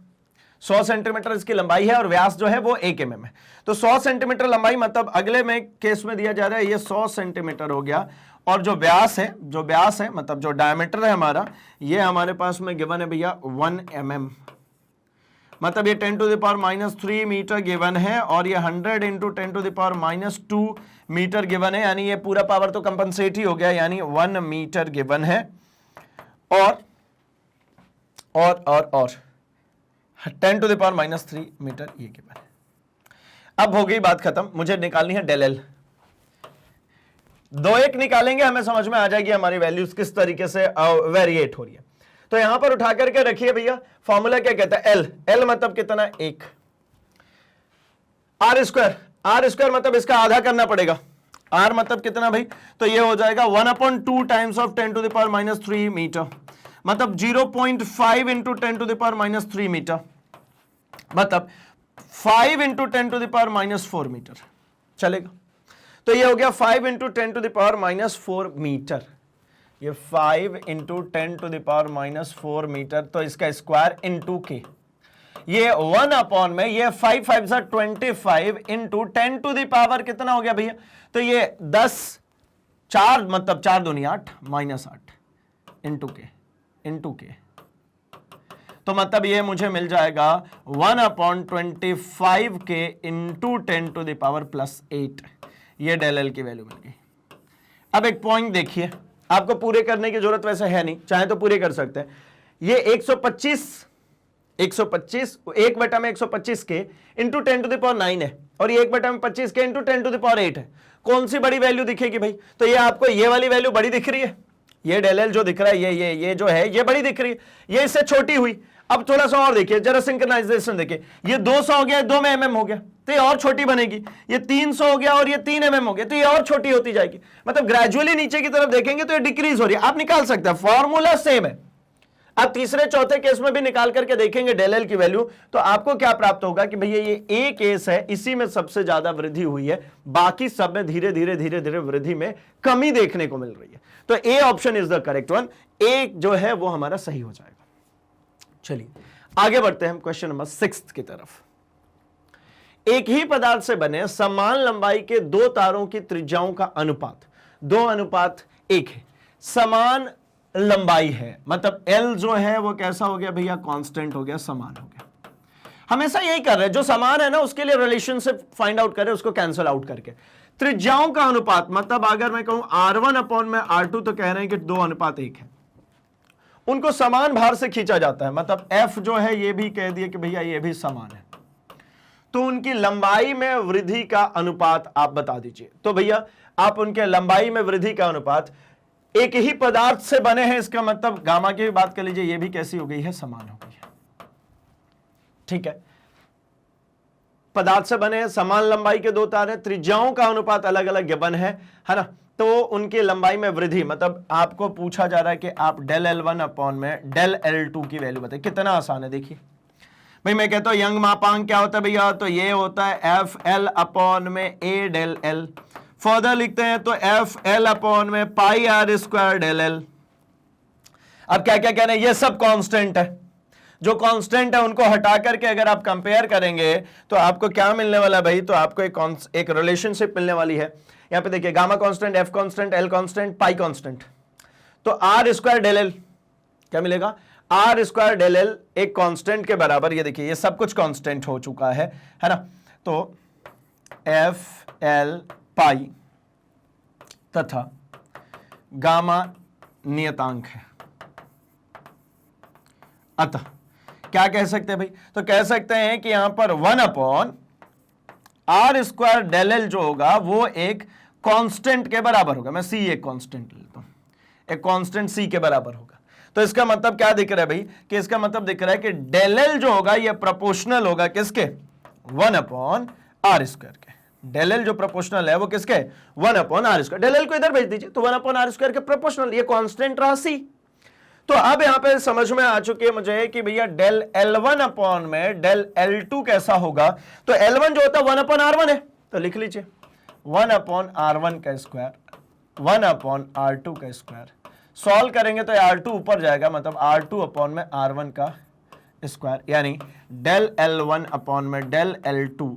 100 सेंटीमीटर इसकी लंबाई है और व्यास जो है वो 1 mm है, तो 100 सेंटीमीटर लंबाई मतलब अगले में केस में दिया जा रहा है ये 100 सेंटीमीटर हो गया, और जो व्यास है मतलब जो डायमीटर है हमारा, ये हमारे पास में गिवन है भैया 1 mm, मतलब ये 10⁻³ मीटर गिवन है और ये 100 इंटू 10⁻² मीटर गिवन है, यानी ये पूरा पावर तो कंपनसेट ही हो गया, यानी 1 मीटर गिवन है, और 10⁻³ मीटर ये गिवन है। अब हो गई बात खत्म, मुझे निकालनी है डेल एल, 2-1 निकालेंगे, हमें समझ में आ जाएगी हमारी वैल्यूज किस तरीके से वेरिएट हो रही है। तो यहां पर उठा करके रखिए भैया, फॉर्मूला क्या कहता है, एल मतलब कितना, 1, आर स्क्वायर मतलब इसका आधा करना पड़ेगा, आर मतलब कितना भाई, तो ये हो जाएगा 1/2 टाइम्स ऑफ 10⁻³ मीटर, मतलब 0.5 into 10 to the power minus 3 metre, मतलब 5 into 10 to the power minus 4 metre चलेगा। तो ये हो गया 5 into 10 to the power minus 4 metre, ये 5 into 10 to the power minus 4 metre, तो इसका स्क्वायर इंटू के, ये 1 अपॉन में ये 5 5 सा 25 इंटू 10 टू द पावर कितना हो गया भैया, तो ये 10 4 मतलब 4 दूनी 8 माइनस 8 इंटू के, तो मतलब ये मुझे मिल जाएगा 1 अपॉन 25 के into 10 to the power plus 8, ये डेल एल की वैल्यू मिल गई। अब एक पॉइंट देखिए, आपको पूरे करने की जरूरत वैसे है नहीं, चाहे तो पूरे कर सकते हैं। ये 125 1 बटा में 125 के इंटू 10 टू द पावर 9 है, और ये 1 बटा में 25 के इंटू 10 टू द पावर 8 है। कौन सी बड़ी वैल्यू दिखेगी भाई, तो ये आपको ये वाली वैल्यू बड़ी दिख रही है, ये डेल एल जो दिख रहा है ये जो है ये बड़ी दिख रही है, ये इससे छोटी हुई। अब थोड़ा सा और देखिए, जरा सिंक्रोनाइजेशन देखिए, ये 200 हो गया, 2 में mm हो गया, तो ये और छोटी बनेगी, ये 300 हो गया और ये 3 mm हो गया, तो ये और छोटी होती जाएगी, मतलब ग्रेजुअली नीचे की तरफ देखेंगे तो ये डिक्रीज हो रही है। आप निकाल सकते हैं, फॉर्मूला सेम है। आप तीसरे चौथे केस में भी निकाल करके देखेंगे डेल एल की वैल्यू, तो आपको क्या प्राप्त होगा कि भैया ये ए केस है, इसी में सबसे ज्यादा वृद्धि हुई है, बाकी सब में धीरे धीरे वृद्धि में कमी देखने को मिल रही है। तो A option is the correct one, A जो है वो हमारा सही हो जाएगा। चलिए आगे बढ़ते हैं हम क्वेश्चन नंबर 6 की तरफ। एक ही पदार्थ से बने समान लंबाई के दो तारों की त्रिज्याओं का अनुपात 2:1 है, समान लंबाई है, मतलब L जो है वो कैसा हो गया भैया, कांस्टेंट हो गया, समान हो गया। हमेशा यही कर रहे हैं, जो समान है ना उसके लिए रिलेशनशिप फाइंड आउट करें, उसको कैंसिल आउट करके। त्रिज्याओं का अनुपात, मतलब अगर मैं कहूं R1 अपॉन में R2, तो कह रहे हैं कि 2:1 है, उनको समान भार से खींचा जाता है, मतलब F जो है ये भी कह दिए कि भैया ये भी समान है, तो उनकी लंबाई में वृद्धि का अनुपात आप बता दीजिए। तो भैया आप उनके लंबाई में वृद्धि का अनुपात, एक ही पदार्थ से बने हैं, इसका मतलब गामा की भी बात कर लीजिए, ये भी कैसी हो गई है, समान हो गई है। ठीक है, पदार्थ से बने हैं, समान लंबाई के दो तार हैं, त्रिज्याओं का अनुपात अलग अलग गिवन है ना, तो उनकी लंबाई में वृद्धि, मतलब आपको पूछा जा रहा है कि आप डेल L1 अपॉन में डेल L2 की वैल्यू बताइए। कितना आसान है, देखिए भाई, मैं कहता हूं यंग मापांक क्या होता है भैया, तो ये होता है FL अपॉन में A डेल L। फर्दर लिखते हैं तो FL अपॉन में पाई R स्क्वायर डेल L। अब क्या क्या कह रहे हैं, ये सब कांस्टेंट है, जो कांस्टेंट है उनको हटा करके अगर आप कंपेयर करेंगे तो आपको क्या मिलने वाला है भाई, तो आपको एक रिलेशनशिप मिलने वाली है। यहां पे देखिए, gamma constant, F constant, L constant, पाई कांस्टेंट, तो R स्क्वायर डेल L क्या मिलेगा, R स्क्वायर डेल L एक कांस्टेंट के बराबर, ये देखिए ये सब कुछ कांस्टेंट हो चुका है ना, तो FL पाई तथा गामा नियतांक है। अतः क्या कह सकते हैं भाई, तो कह सकते हैं कि यहां पर 1 upon R square del L जो होगा वो एक कांस्टेंट के बराबर होगा। मैं C एक कांस्टेंट लेता हूं, एक कांस्टेंट C के बराबर होगा। तो इसका मतलब क्या दिख रहा है भाई, कि इसका मतलब दिख रहा है कि डेल L जो होगा ये प्रोपोर्शनल होगा किसके, 1 अपॉन R स्क्वायर के। डेल L जो प्रोपोर्शनल है वो किसके, 1 upon R square. Del L को इधर भेज दीजिए, तो 1 अपॉन R स्क्वायर के प्रोपोर्शनल, ये कांस्टेंट रहा C। तो अब यहां पे समझ में आ चुके हैं मुझे कि भैया डेल L1 अपॉन में डेल L2 कैसा होगा, तो L1 जो होता है 1 अपॉन R1 है, तो लिख लीजिए 1 अपॉन R1 का स्क्वायर, 1 अपॉन R2 का स्क्वायर। सॉल्व करेंगे तो R2 ऊपर जाएगा, मतलब R2 अपॉन में R1 का स्क्वायर, यानी डेल L1 अपॉन में del L2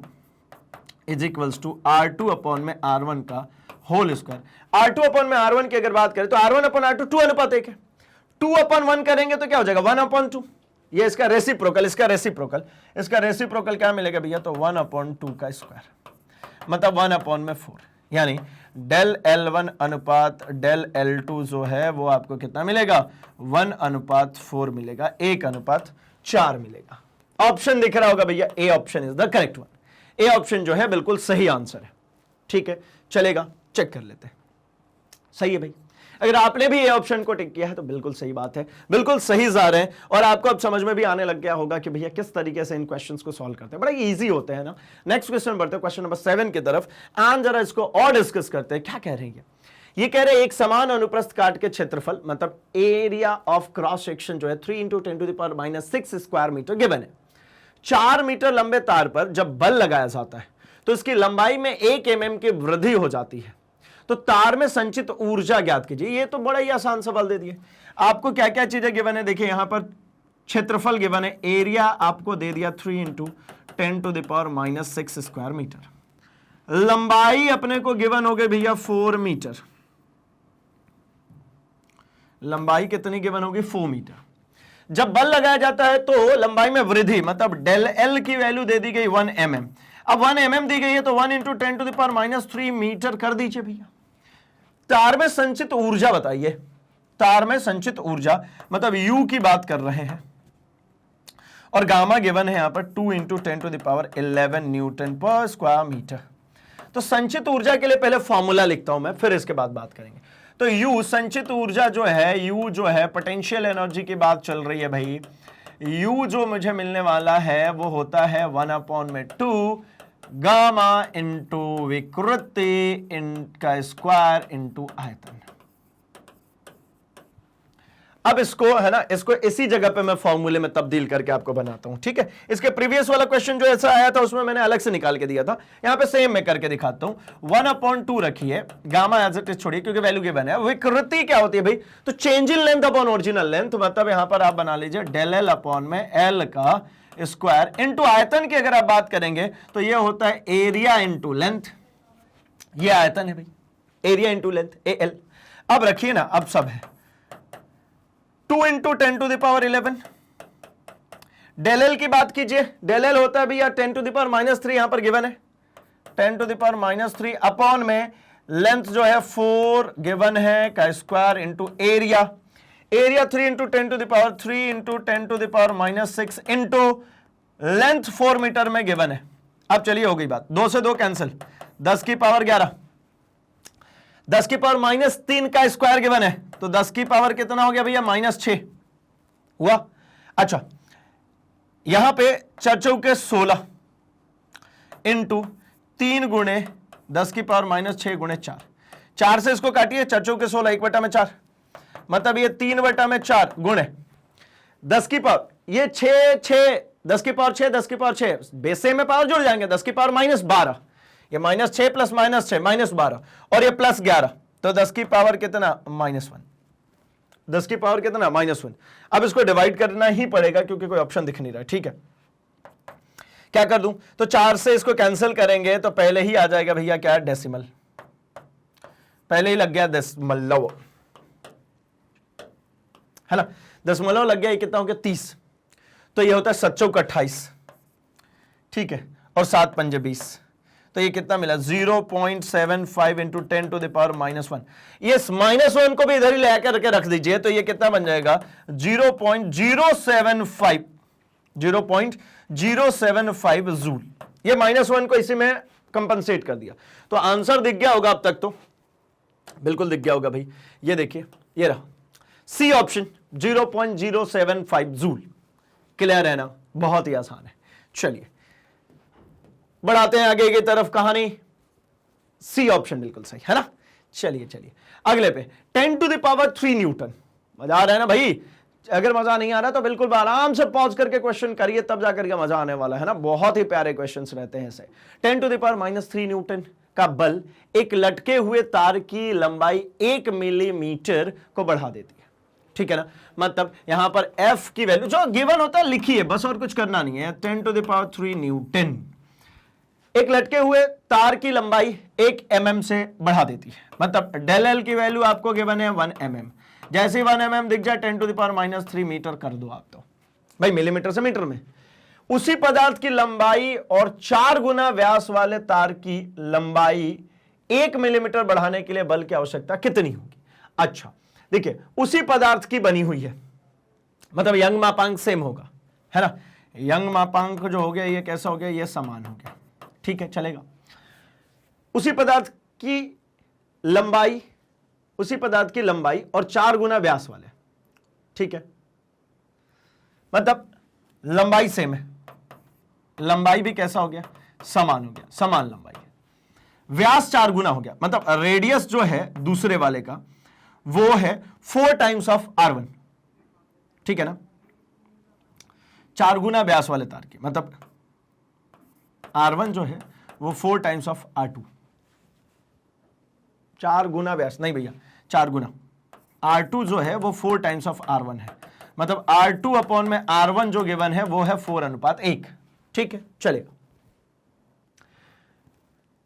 is equals to R2 upon में R1 का होल स्क्वायर। R2 अपॉन में R1 की अगर बात करें तो R1 अपॉन R2 2:1 है, 2 अपॉन 1 करेंगे तो क्या हो जाएगा 1 अपॉन 2, ये इसका रेसिप्रोकल, इसका रेसिप्रोकल क्या मिलेगा भैया, तो 1 अपॉन 2 का स्क्वायर, मतलब 1 अपॉन में 4, यानी डेल L1 अनुपात डेल L2 जो है वो आपको कितना मिलेगा, 1:4 मिलेगा, 1:4 मिलेगा। ऑप्शन दिख रहा होगा भैया, ए option is the correct one, A option जो है बिल्कुल सही आंसर है। ठीक है, चलेगा, चेक कर लेते हैं, सही है भाई। अगर आपने भी ये ऑप्शन को टिक किया है तो बिल्कुल सही बात है, बिल्कुल सही जा रहे हैं, और आपको अब समझ में भी आने लग गया होगा कि भैया किस तरीके से इन क्वेश्चंस को सॉल्व करते हैं, बड़ा इजी होते हैं ना। नेक्स्ट क्वेश्चन बढ़ते हैं, क्वेश्चन नंबर 7 की तरफ, एंड जरा इसको और डिस्कस करते हैं। क्या कह रही है ये कह रहे एक समान अनुप्रस्थ काट के क्षेत्रफल मतलब एरिया ऑफ क्रॉस सेक्शन जो है 3 इंटू 10⁻⁶ स्क्वायर मीटर गिवन है। 4 मीटर लंबे तार पर जब बल लगाया जाता है तो इसकी लंबाई में 1 mm की वृद्धि हो जाती है, तो तार में संचित ऊर्जा ज्ञात कीजिए। ये तो बड़ा ही आसान सवाल दे दिए। आपको क्या क्या चीजें गिवन है, देखिए यहां पर क्षेत्रफल गिवन है, एरिया आपको दे दिया 3 इंटू 10⁻⁶ स्क्वायर मीटर, लंबाई अपने को गिवन हो गई भैया 4 मीटर, लंबाई कितनी गिवन होगी 4 मीटर। जब बल लगाया जाता है तो लंबाई में वृद्धि मतलब डेल एल की वैल्यू दे दी गई 1 mm। अब 1 mm दी गई है तो 1 इंटू 10⁻³ मीटर कर दीजिए भैया। तार में संचित ऊर्जा बताइए, तार में संचित ऊर्जा मतलब यू की बात कर रहे हैं, और गामा गिवन है यहां पर 2 into 10⁻11 Newton per square metre. तो संचित ऊर्जा के लिए पहले फॉर्मूला लिखता हूं मैं, फिर इसके बाद बात करेंगे। तो U संचित ऊर्जा जो है, U जो है पोटेंशियल एनर्जी की बात चल रही है भाई, U जो मुझे मिलने वाला है वो होता है 1/2 गामा इंटू विकृति इनका स्क्वायर इंटू आयतन। अब इसको है ना, इसको इसी जगह पे मैं फॉर्मूले में तब्दील करके आपको बनाता हूं, ठीक है। इसके प्रीवियस वाला क्वेश्चन जो ऐसा आया था उसमें मैंने अलग से निकाल के दिया था, यहां पे सेम मैं करके दिखाता हूं। 1/2 रखिए, गामा एज इट इज छोड़िए क्योंकि वैल्यू गिवन है। विकृति क्या होती है भाई, तो change in length upon original length, मतलब यहां पर आप बना लीजिए डेल एल अपॉन में एल का स्क्वायर इंटू आयतन की अगर आप बात करेंगे तो यह होता है एरिया इंटू लेंथ, ये आयतन है भाई, area into length A L. अब रखिए ना, अब सब है 2 इंटू 10⁻11, डेल एल की बात कीजिए, डेल एल होता है भैया 10⁻³ यहां पर गिवन है, 10⁻³ अपॉन में लेंथ जो है 4 गिवन है का square into area, area 3 into 10⁻³ into 10⁻⁻6 into length 4 metre में गिवन है। अब चलिए हो गई बात, 2 से 2 कैंसिल, 10⁻11, 10⁻³ का स्क्वायर गिवन है तो 10 की पावर कितना हो गया भैया -6 हुआ। अच्छा, यहां पे 4 चौके 16 इंटू 3 गुणे 10⁻⁻6 गुणे 4, 4 से इसको काटिए, 4 चौके 16, 1/4 मतलब ये 3/4 गुणे 10 की पावर, ये 6 10⁻6 10⁻6 बेसे में पावर जुड़ जाएंगे, 10⁻−12, ये -6 प्लस -6 -12 और ये +11, तो 10 की पावर कितना -1, 10 की पावर कितना -1। अब इसको डिवाइड करना ही पड़ेगा क्योंकि कोई ऑप्शन दिख नहीं रहा है, ठीक है। क्या कर दूं, तो 4 से इसको कैंसिल करेंगे तो पहले ही आ जाएगा भैया क्या, डेसिमल, पहले ही लग गया दशमलव, है ना, दशमलव लग गया, ये कितना हो गया 30, तो ये होता है 7 चौक 28, ठीक है, और 7 पंजे 20, तो ये कितना मिला 0.75 इंटू 10⁻⁻1। ये -1 को भी इधर ही लेकर के रख दीजिए तो ये कितना बन जाएगा 0.075 जूल। ये -1 को इसी में कंपनसेट कर दिया, तो आंसर दिख गया होगा अब तक, तो बिल्कुल दिख गया होगा भाई। ये देखिए, ये रहा सी ऑप्शन 0.075 जूल। क्लियर है ना, बहुत ही आसान है। चलिए बढ़ाते हैं आगे की तरफ कहानी, सी ऑप्शन बिल्कुल सही है ना। चलिए अगले पे 10⁻³ न्यूटन। मजा आ रहा है ना भाई, अगर मजा नहीं आ रहा तो बिल्कुल आराम से पॉज करके क्वेश्चन करिए, तब जाकर के मजा आने वाला है ना। बहुत ही प्यारे क्वेश्चंस रहते हैं ऐसे। 10⁻³ न्यूटन का बल एक लटके हुए तार की लंबाई 1 मिलीमीटर को बढ़ा देती है, ठीक है ना। मतलब यहां पर F की वैल्यू जो गिवन होता है लिखिए बस, और कुछ करना नहीं है। 10⁻³ न्यूटन एक लटके हुए तार की लंबाई 1 mm से बढ़ा देती है। मतलब डेल एल की वैल्यू आपको गिवन है 1 mm, जैसे 1 mm दिख जाए 10⁻³ मीटर कर दो आप, तो भाई मिलीमीटर से मीटर में। उसी पदार्थ की लंबाई और 4 गुना व्यास वाले तार की लंबाई 1 मिलीमीटर बढ़ाने के लिए बल की आवश्यकता कितनी होगी। अच्छा देखिए, उसी पदार्थ की बनी हुई है, मतलब यंग मापांक सेम होगा, है ना। यंग मापांक जो हो गया ये कैसा हो गया, ये समान हो गया, ठीक है, चलेगा। उसी पदार्थ की लंबाई, उसी पदार्थ की लंबाई और 4 गुना व्यास वाले, ठीक है, मतलब लंबाई सेम है, लंबाई भी कैसा हो गया, समान हो गया, समान लंबाई है। व्यास 4 गुना हो गया, मतलब रेडियस जो है दूसरे वाले का वो है 4 टाइम्स ऑफ R1, ठीक है ना, 4 गुना व्यास वाले तार की, मतलब R1 जो है वो 4 टाइम्स ऑफ R2, 4 गुना व्यास नहीं भैया, 4 गुना R2 जो है वो 4 टाइम्स ऑफ R1 है, मतलब R2 अपॉन में R1 जो गिवन है वो है 4:1, ठीक है। चलेगा,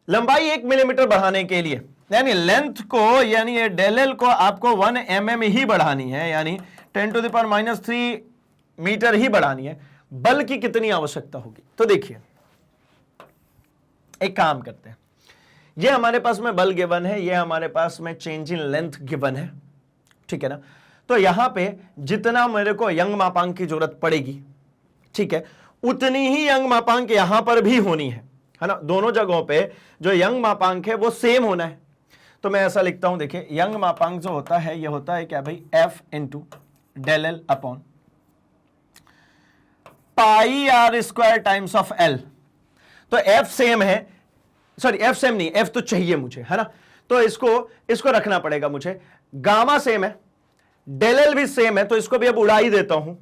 लंबाई 1 मिलीमीटर बढ़ाने के लिए, यानी लेंथ को, यानी ये डेल एल को आपको 1 mm ही बढ़ानी है, यानी 10⁻³ मीटर ही बढ़ानी है, बल की कितनी आवश्यकता होगी? तो देखिए एक काम करते हैं, ये हमारे पास में बल गिवन है, ये हमारे पास में चेंज इन लेंथ गिवन है, ठीक है ना। तो यहां पे जितना मेरे को यंग मापांक की जरूरत पड़ेगी, ठीक है, उतनी ही यंग मापांक यहां पर भी होनी है ना, दोनों जगहों पे जो यंग मापांक है वो सेम होना है। तो मैं ऐसा लिखता हूं, देखिए यंग मापांक जो होता है ये होता है क्या भाई, F into del L upon pi R square times of L। तो F सेम है, सॉरी F सेम नहीं, F तो चाहिए मुझे, है ना, तो इसको रखना पड़ेगा मुझे। गामा सेम है, डेल एल भी सेम है, तो इसको भी अब उड़ा ही देता हूं।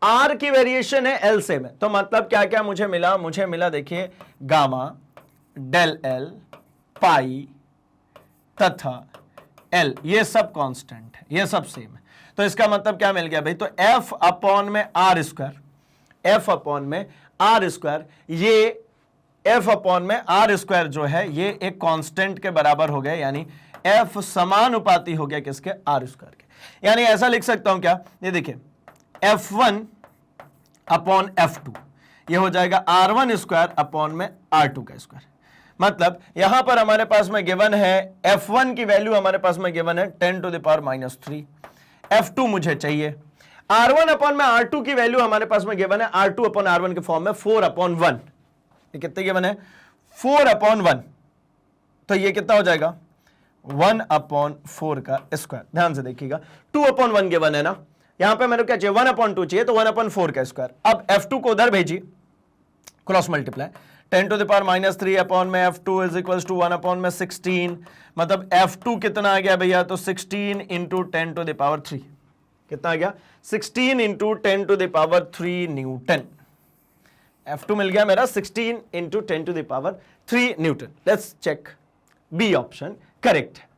R की वेरिएशन है, L सेम है, तो मतलब क्या क्या मुझे मिला, मुझे मिला देखिए गामा, डेल एल, पाई तथा L, ये सब कांस्टेंट है, ये सब सेम है। तो इसका मतलब क्या मिल गया भाई, तो F अपॉन में R स्क्वायर, F अपॉन में R स्क्वायर, ये F अपॉन में R स्क्वायर जो है ये एक कांस्टेंट के बराबर हो गया, यानी F समानुपाती हो गया किसके, R स्क्वायर के। यानी ऐसा लिख सकता हूं क्या, ये देखिए F1 अपॉन F2, ये हो जाएगा R1 स्क्वायर अपॉन में R2 का स्क्वायर। मतलब यहां पर हमारे पास में गिवन है, F1 की वैल्यू हमारे पास में गिवन है 10⁻³ F2 मुझे चाहिए, R1 अपॉन में R2 की वैल्यू हमारे पास में गिवन है R2 अपॉन R1 के फॉर्म में 4/1, ये कितने गिवन है, 4/1, तो ये कितना हो जाएगा 1/4 का स्क्वायर। ध्यान से देखिएगा 2/1 गिवन है ना, यहां पे मेरे को क्या चाहिए, 1/2 चाहिए, तो 1/4 का स्क्वायर। अब F2 को उधर भेजिए, क्रॉस मल्टीप्लाई, 10⁻³ अपॉन में F2 इज इक्वल टू 1/16, मतलब F2 कितना आ गया भैया, तो 16 इंटू 10⁻3, कितना आ गया, 16 इंटू 10⁻3 न्यूटन। F2 मिल गया मेरा 16 into 10⁻3 newton. Let's check, B option correct है,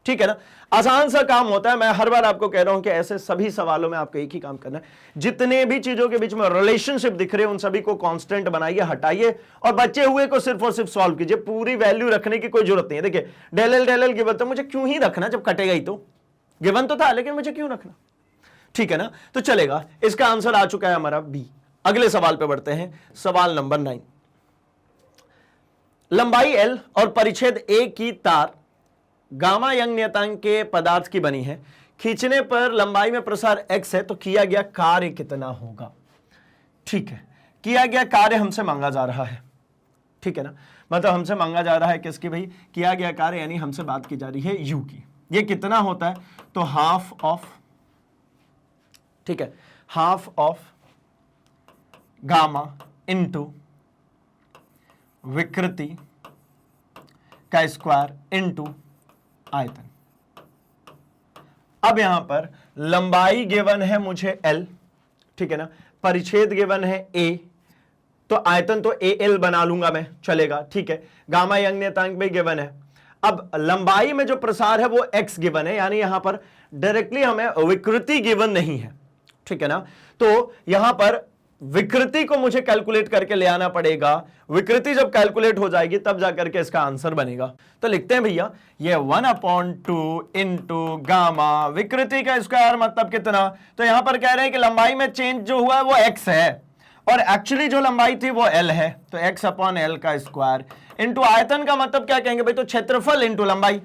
ठीक है ना। आसान सा काम होता है, मैं हर बार आपको कह रहा हूं कि ऐसे सभी सवालों में आपको एक ही काम करना है, जितने भी चीजों के बीच में रिलेशनशिप दिख रहे हैं उन सभी को कांस्टेंट बनाइए, हटाइए और बचे हुए को सिर्फ और सिर्फ सॉल्व कीजिए, पूरी वैल्यू रखने की कोई जरूरत नहीं है। देखिए डेल एल गिवन था, मुझे क्यों ही रखना, जब कटेगा ही तो, गिवन तो था लेकिन मुझे क्यों रखना, ठीक है ना। तो चलेगा, इसका आंसर आ चुका है हमारा बी। अगले सवाल पे बढ़ते हैं, सवाल नंबर 9। लंबाई L और परिच्छेद A की तार गामा यंग नियतांक के पदार्थ की बनी है, खींचने पर लंबाई में प्रसार x है, तो किया गया कार्य कितना होगा। ठीक है, किया गया कार्य हमसे मांगा जा रहा है, ठीक है ना, मतलब हमसे मांगा जा रहा है किसकी भाई, किया गया कार्य, यानी हमसे बात की जा रही है u की। ये कितना होता है, तो हाफ ऑफ, ठीक है, हाफ ऑफ गामा इंटू विकृति का स्क्वायर इंटू आयतन। अब यहां पर लंबाई गिवन है मुझे L, ठीक है ना, परिच्छेद गिवन है A, तो आयतन तो AL बना लूंगा मैं, चलेगा, ठीक है। गामा यंग नियतांक भी गिवन है। अब लंबाई में जो प्रसार है वो x गिवन है, यानी यहां पर डायरेक्टली हमें विकृति गिवन नहीं है, ठीक है ना। तो यहां पर विकृति को मुझे कैलकुलेट करके ले आना पड़ेगा, विकृति जब कैलकुलेट हो जाएगी तब जाकर के इसका आंसर बनेगा। तो लिखते हैं भैया, ये 1/2 इंटू गामा विकृति का स्क्वायर, मतलब कितना, तो यहां पर कह रहे हैं कि लंबाई में चेंज जो हुआ है वो x है और एक्चुअली जो लंबाई थी वो L है, तो x/L का स्क्वायर इंटू आयतन का मतलब क्या कहेंगे भाई, तो क्षेत्रफल इंटू लंबाई।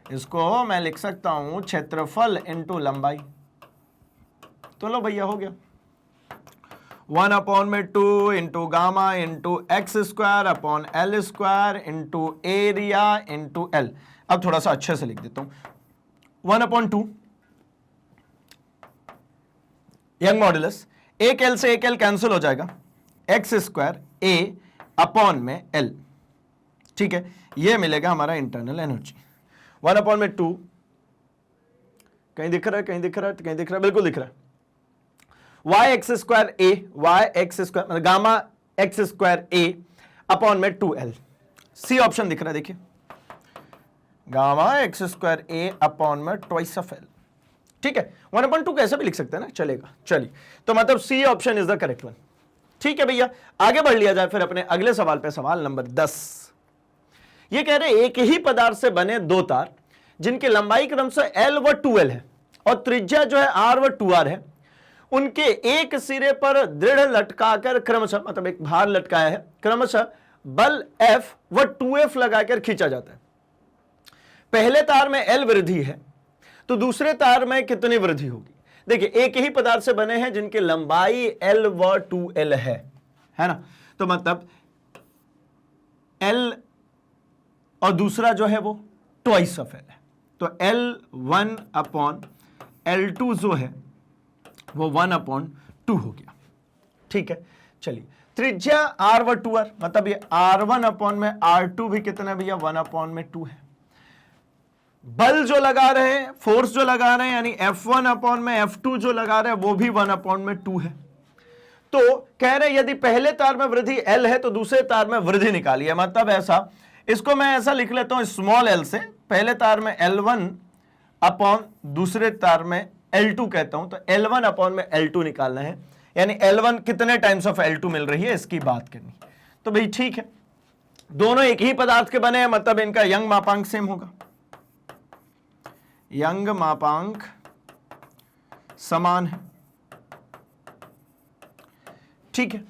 इसको मैं लिख सकता हूं क्षेत्रफल इंटू लंबाई, तो लो भैया हो गया 1/2 into gamma into x square upon L square into area into L। अब थोड़ा सा अच्छे से लिख देता हूं, 1/2 यंग मॉड्यूलस, एक L से एक L कैंसिल हो जाएगा, एक्स स्क्वायर A अपॉन में L, ठीक है, ये मिलेगा हमारा इंटरनल एनर्जी 1/2। कहीं दिख रहा है, कहीं दिख रहा है, कहीं दिख रहा है, बिल्कुल दिख रहा है। वाई एक्स स्क्वायर ए, वाई एक्स स्क्वायर मतलब गामा एक्स स्क्वायर ए अपॉन में 2l। सी ऑप्शन दिख रहा है, देखिए गामा एक्स स्क्वायर ए अपॉन में ट्वाइस ऑफ एल। ठीक है, 1/2 कैसे भी लिख सकते हैं ना, चलेगा। चलिए, तो मतलब C option is the correct one. ठीक है भैया, आगे बढ़ लिया जाए फिर अपने अगले सवाल पे, सवाल नंबर 10। ये कह रहे एक ही पदार्थ से बने दो तार जिनकी लंबाई क्रमशः L व 2L है और त्रिज्या जो है R व 2R है, उनके एक सिरे पर दृढ़ लटकाकर क्रमशः मतलब एक भार लटकाया है, क्रमशः बल F व 2F लगाकर खींचा जाता है। पहले तार में L वृद्धि है तो दूसरे तार में कितनी वृद्धि होगी? देखिए, एक ही पदार्थ से बने हैं जिनकी लंबाई L व 2L है ना, तो मतलब L और दूसरा जो है वो ट्वाइस ऑफ L है, तो L1/L2 जो है वो 1/2 हो गया। ठीक है, चलिए, त्रिज्या R व 2R मतलब ये R1/R2 भी कितना भैया 1/2 है। बल जो लगा रहे हैं, फोर्स जो लगा रहे हैं, यानी F1/F2 जो लगा रहे हैं वो भी 1/2 है। तो कह रहे यदि पहले तार में वृद्धि L है तो दूसरे तार में वृद्धि निकालिए, मतलब ऐसा, इसको मैं ऐसा लिख लेता हूं स्मॉल l से, पहले तार में L1 अपॉन दूसरे तार में L2 कहता हूं, तो L1/L2 निकालना है, यानी L1 कितने टाइम्स ऑफ L2 मिल रही है इसकी बात करनी। तो भाई ठीक है, दोनों एक ही पदार्थ के बने हैं, मतलब इनका यंग मापांक सेम होगा, यंग मापांक समान है। ठीक है,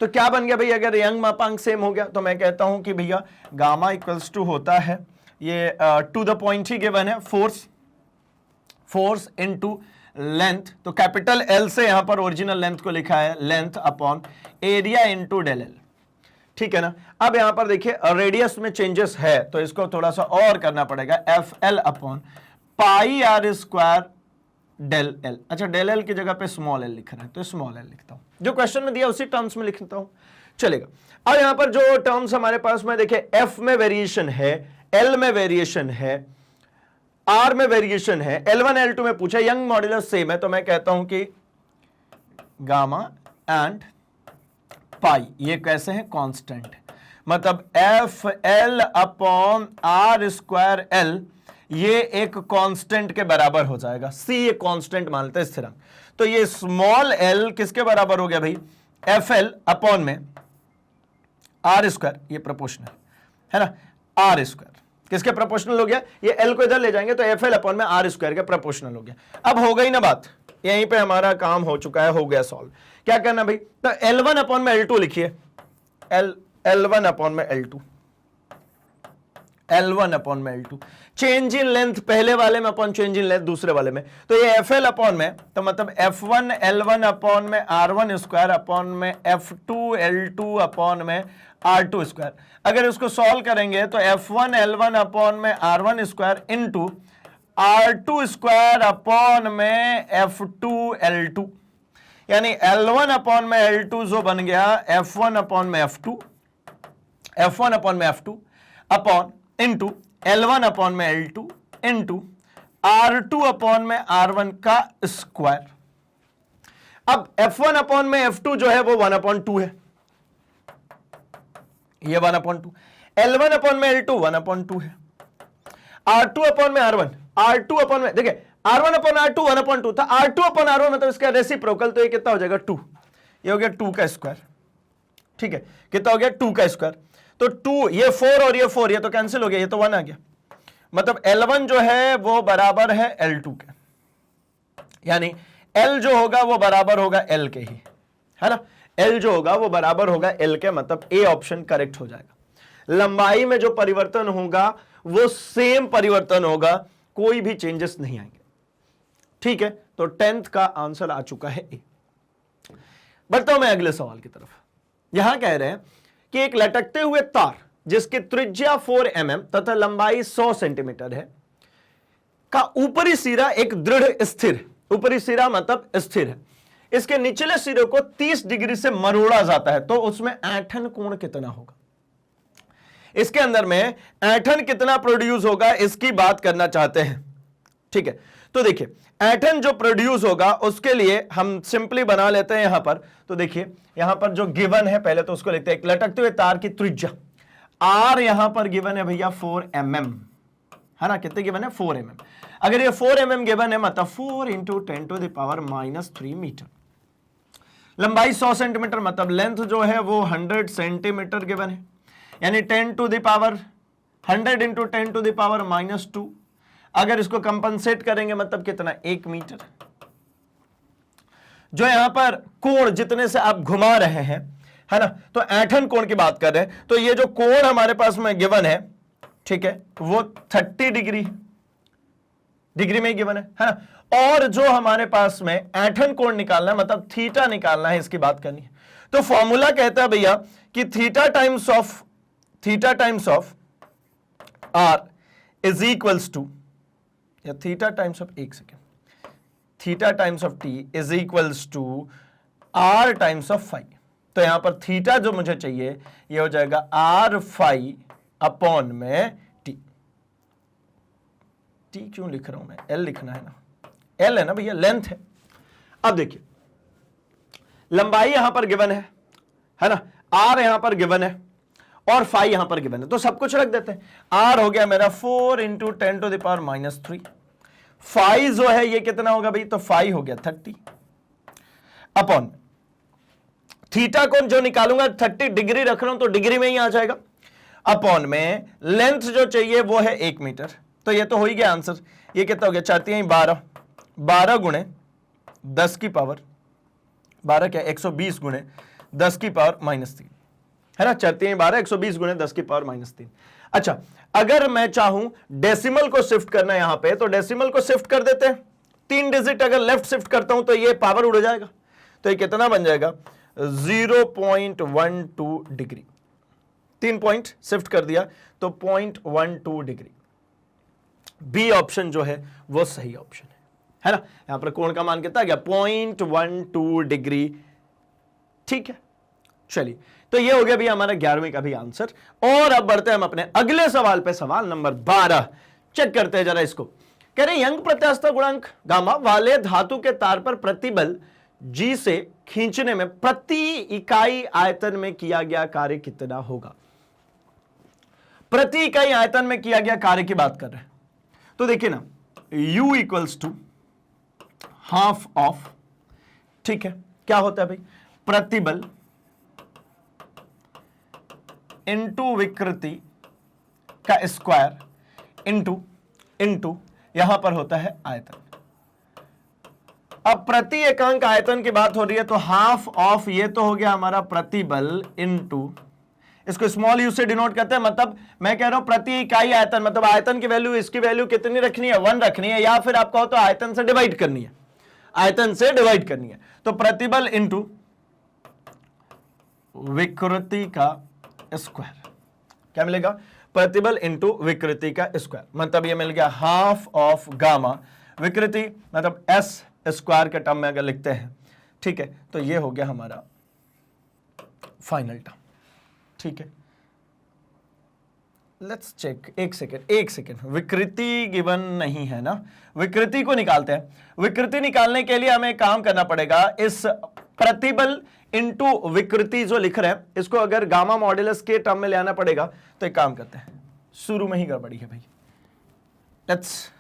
तो क्या बन गया भाई, अगर यंग मापांक सेम हो गया तो मैं कहता हूं कि भैया गामा इक्वल्स टू होता है, ये टू द पॉइंट ही गिवन है, फोर्स इनटू लेंथ, तो कैपिटल L से यहां पर ओरिजिनल लेंथ को लिखा है, length upon area into del L। ठीक है ना, अब यहां पर देखिए रेडियस में चेंजेस है तो इसको थोड़ा सा और करना पड़ेगा, FL upon pi R square del L। अच्छा, डेल L की जगह पे स्मॉल l लिख रहा है तो स्मॉल l लिखता हूं, जो क्वेश्चन में दिया उसी टर्म्स में लिखता हूं, चलेगा। अब यहां पर जो टर्म्स हमारे पास में देखिए, F में वेरिएशन है, L में वेरिएशन है, R में वेरिएशन है, L1 L2 में पूछा, यंग मॉड्यूलस सेम है, तो मैं कहता हूं कि गामा एंड पाई ये कैसे हैं, कांस्टेंट है, मतलब FL upon R square L ये एक कांस्टेंट के बराबर हो जाएगा। सी ये कांस्टेंट मानते हैं स्थिरांक, तो ये स्मॉल l किसके बराबर हो गया भाई, FL अपॉन में R स्क्वायर, ये प्रोपोर्शनल है ना, R स्क्वायर किसके प्रोपोर्शनल हो गया, ये L को इधर ले जाएंगे तो FL अपॉन में R स्क्वायर के प्रोपोर्शनल हो गया। अब हो गई ना बात, यहीं पे हमारा काम हो चुका है, हो गया सॉल्व। क्या करना भाई, तो L1/L2 लिखिए, L1/L2, L1/L2, change in length पहले वाले में अपॉन चेंज इन लेंथ दूसरे वाले में, तो ये FL अपॉन में, तो मतलब F1 L1 अपॉन में R1 स्क्वायर अपॉन में F2 L2 अपॉन में R2 स्क्वायर। अगर इसको सॉल्व करेंगे तो F1 L1 अपॉन में R1 square into R2 square upon में F2 L2, यानी L1 अपॉन में L2 जो बन गया F1 अपॉन में F2, F1 अपॉन में F2 upon into L1 upon में L2 इंटू R2 अपॉन में R1 का स्क्वायर। अब F1 अपॉन में F2 जो है वो 1/2 है, ये 1/2, L1 अपॉन में L2 1/2 है, R2 अपॉन में R1, R2 अपॉन में देखिए R1 अपॉन R2 1/2 था, R2 अपॉन R1 मतलब इसका रेसिप्रोकल, तो ये कितना हो जाएगा 2, ये हो गया 2 का स्क्वायर। ठीक है, कितना हो गया 2 का स्क्वायर, तो 2 ये 4 और ये 4 ये तो कैंसिल हो गया, ये तो 1 आ गया, मतलब L1 जो है वो बराबर है L2 के, यानी L जो होगा वो बराबर होगा L के ही, है ना, L जो होगा वो बराबर होगा L के, मतलब ए ऑप्शन करेक्ट हो जाएगा। लंबाई में जो परिवर्तन होगा वो सेम परिवर्तन होगा, कोई भी चेंजेस नहीं आएंगे। ठीक है, तो 10th का आंसर आ चुका है ए। बढ़ता हूं मैं अगले सवाल की तरफ। यहां कह रहे हैं कि एक लटकते हुए तार जिसकी त्रिज्या 4 mm तथा लंबाई 100 सेंटीमीटर है का ऊपरी सिरा एक दृढ़ स्थिर, ऊपरी सिरा मतलब स्थिर है, इसके निचले सिरे को 30 डिग्री से मरोड़ा जाता है, तो उसमें ऐंठन कोण कितना होगा। इसके अंदर में ऐंठन कितना प्रोड्यूस होगा इसकी बात करना चाहते हैं। ठीक है, तो देखिए ऐंठन जो प्रोड्यूस होगा उसके लिए हम सिंपली बना लेते हैं यहां पर। तो देखिए यहां पर जो गिवन है पहले तो उसको लिखते हैं, एक लटकते हुए तार की त्रिज्या आर यहां पर गिवन है भैया 4 mm, है ना। कितने गिवन है? 4 mm। अगर ये 4 mm गिवन है मतलब 4 इंटू 10⁻³ मीटर। लंबाई 100 सेंटीमीटर मतलब लेंथ जो है वो 100 सेंटीमीटर गिवन है, यानी 100 इंटू 10⁻⁻²। अगर इसको कंपनसेट करेंगे मतलब कितना? 1 मीटर। जो यहां पर कोण जितने से आप घुमा रहे हैं, है ना, तो ऐंठन कोण की बात कर रहे हैं, तो ये जो कोण हमारे पास में गिवन है, ठीक है, वो 30 डिग्री में गिवन है ना। और जो हमारे पास में ऐंठन कोण निकालना है मतलब थीटा निकालना है, इसकी बात करनी है। तो फॉर्मूला कहता है भैया कि theta times of R is equals to, या थीटा टाइम्स ऑफ, एक second, theta times of T is equals to R times of phi. तो यहां पर थीटा जो मुझे चाहिए ये हो जाएगा आर फाई अपॉन में टी। टी क्यों लिख रहा हूं मैं? एल लिखना है ना, एल है ना भैया, लेंथ है। अब देखिए लंबाई यहां पर गिवन है ना, आर यहां पर गिवन है और फाई यहां पर गिवन है, तो सब कुछ रख देते हैं। आर हो गया मेरा 4 इंटू 10⁻⁻3। फाई जो है ये कितना होगा भाई? तो फाई हो गया 30 अपॉन थीटा को जो निकालूंगा 30 डिग्री रख रहा हूं तो डिग्री में ही आ जाएगा, अपॉन में लेंथ जो चाहिए वो है 1 मीटर। तो ये तो हो ही गया आंसर। ये कितना हो गया? 4×3 12 गुणे 10 की पावर 12 क्या 120 गुणे 10 की पावर -3, है ना। 4×3 120 गुणे 10 की पावर -3। अच्छा, अगर मैं चाहूं डेसिमल को शिफ्ट करना यहां पे, तो डेसिमल को शिफ्ट कर देते हैं। 3 डिजिट अगर लेफ्ट शिफ्ट करता हूं तो ये पावर उड़ जाएगा, तो ये कितना बन जाएगा? 0.12 डिग्री। 3 पॉइंट शिफ्ट कर दिया तो 0.12 डिग्री। बी ऑप्शन जो है वो सही ऑप्शन है ना। यहां पर कोण का मान कितना आ गया? 0.12 डिग्री। ठीक है, चलिए, तो ये हो गया भी हमारा 11वीं का भी आंसर। और अब बढ़ते हैं हम अपने अगले सवाल पे, सवाल नंबर 12। चेक करते हैं जरा इसको। कह रहे यंग प्रत्यास्थ गुणांक गामा वाले धातु के तार पर प्रतिबल जी से खींचने में प्रति इकाई आयतन में किया गया कार्य कितना होगा? प्रति इकाई आयतन में किया गया कार्य की बात कर रहे हैं। तो देखिए ना, U equals to half of, ठीक है, क्या होता है भाई? प्रतिबल इंटू विकृति का स्क्वायर इंटू यहां पर होता है आयतन। अब प्रति एकांक आयतन की बात हो रही है तो हाफ ऑफ ये तो हो गया हमारा प्रतिबल इंटू, इसको स्मॉल यू से डिनोट करते हैं, मतलब मैं कह रहा हूं प्रति इकाई आयतन, मतलब आयतन की वैल्यू, इसकी वैल्यू कितनी रखनी है? 1 रखनी है, या फिर आपका हो तो आयतन से डिवाइड करनी है, आयतन से डिवाइड करनी है। तो प्रतिबल इंटू विकृति का स्क्वायर, क्या मिलेगा? प्रतिबल इंटू विकृति का स्क्वायर, मतलब ये मिल गया हाफ ऑफ गामा। विकृति मतलब एस स्क्वायर के टर्म में अगर लिखते हैं, ठीक है, तो ये हो गया हमारा फाइनल टर्म। ठीक है, लेट्स चेक, एक सेकेंड, विकृति गिवन नहीं है ना, विकृति को निकालते हैं। विकृति निकालने के लिए हमें काम करना पड़ेगा, इस प्रतिबल इंटू विकृति जो लिख रहे हैं इसको अगर गामा मॉड्यूलस के टर्म में ले आना पड़ेगा। तो एक काम करते हैं, शुरू में ही गड़बड़ी है भाई। Let's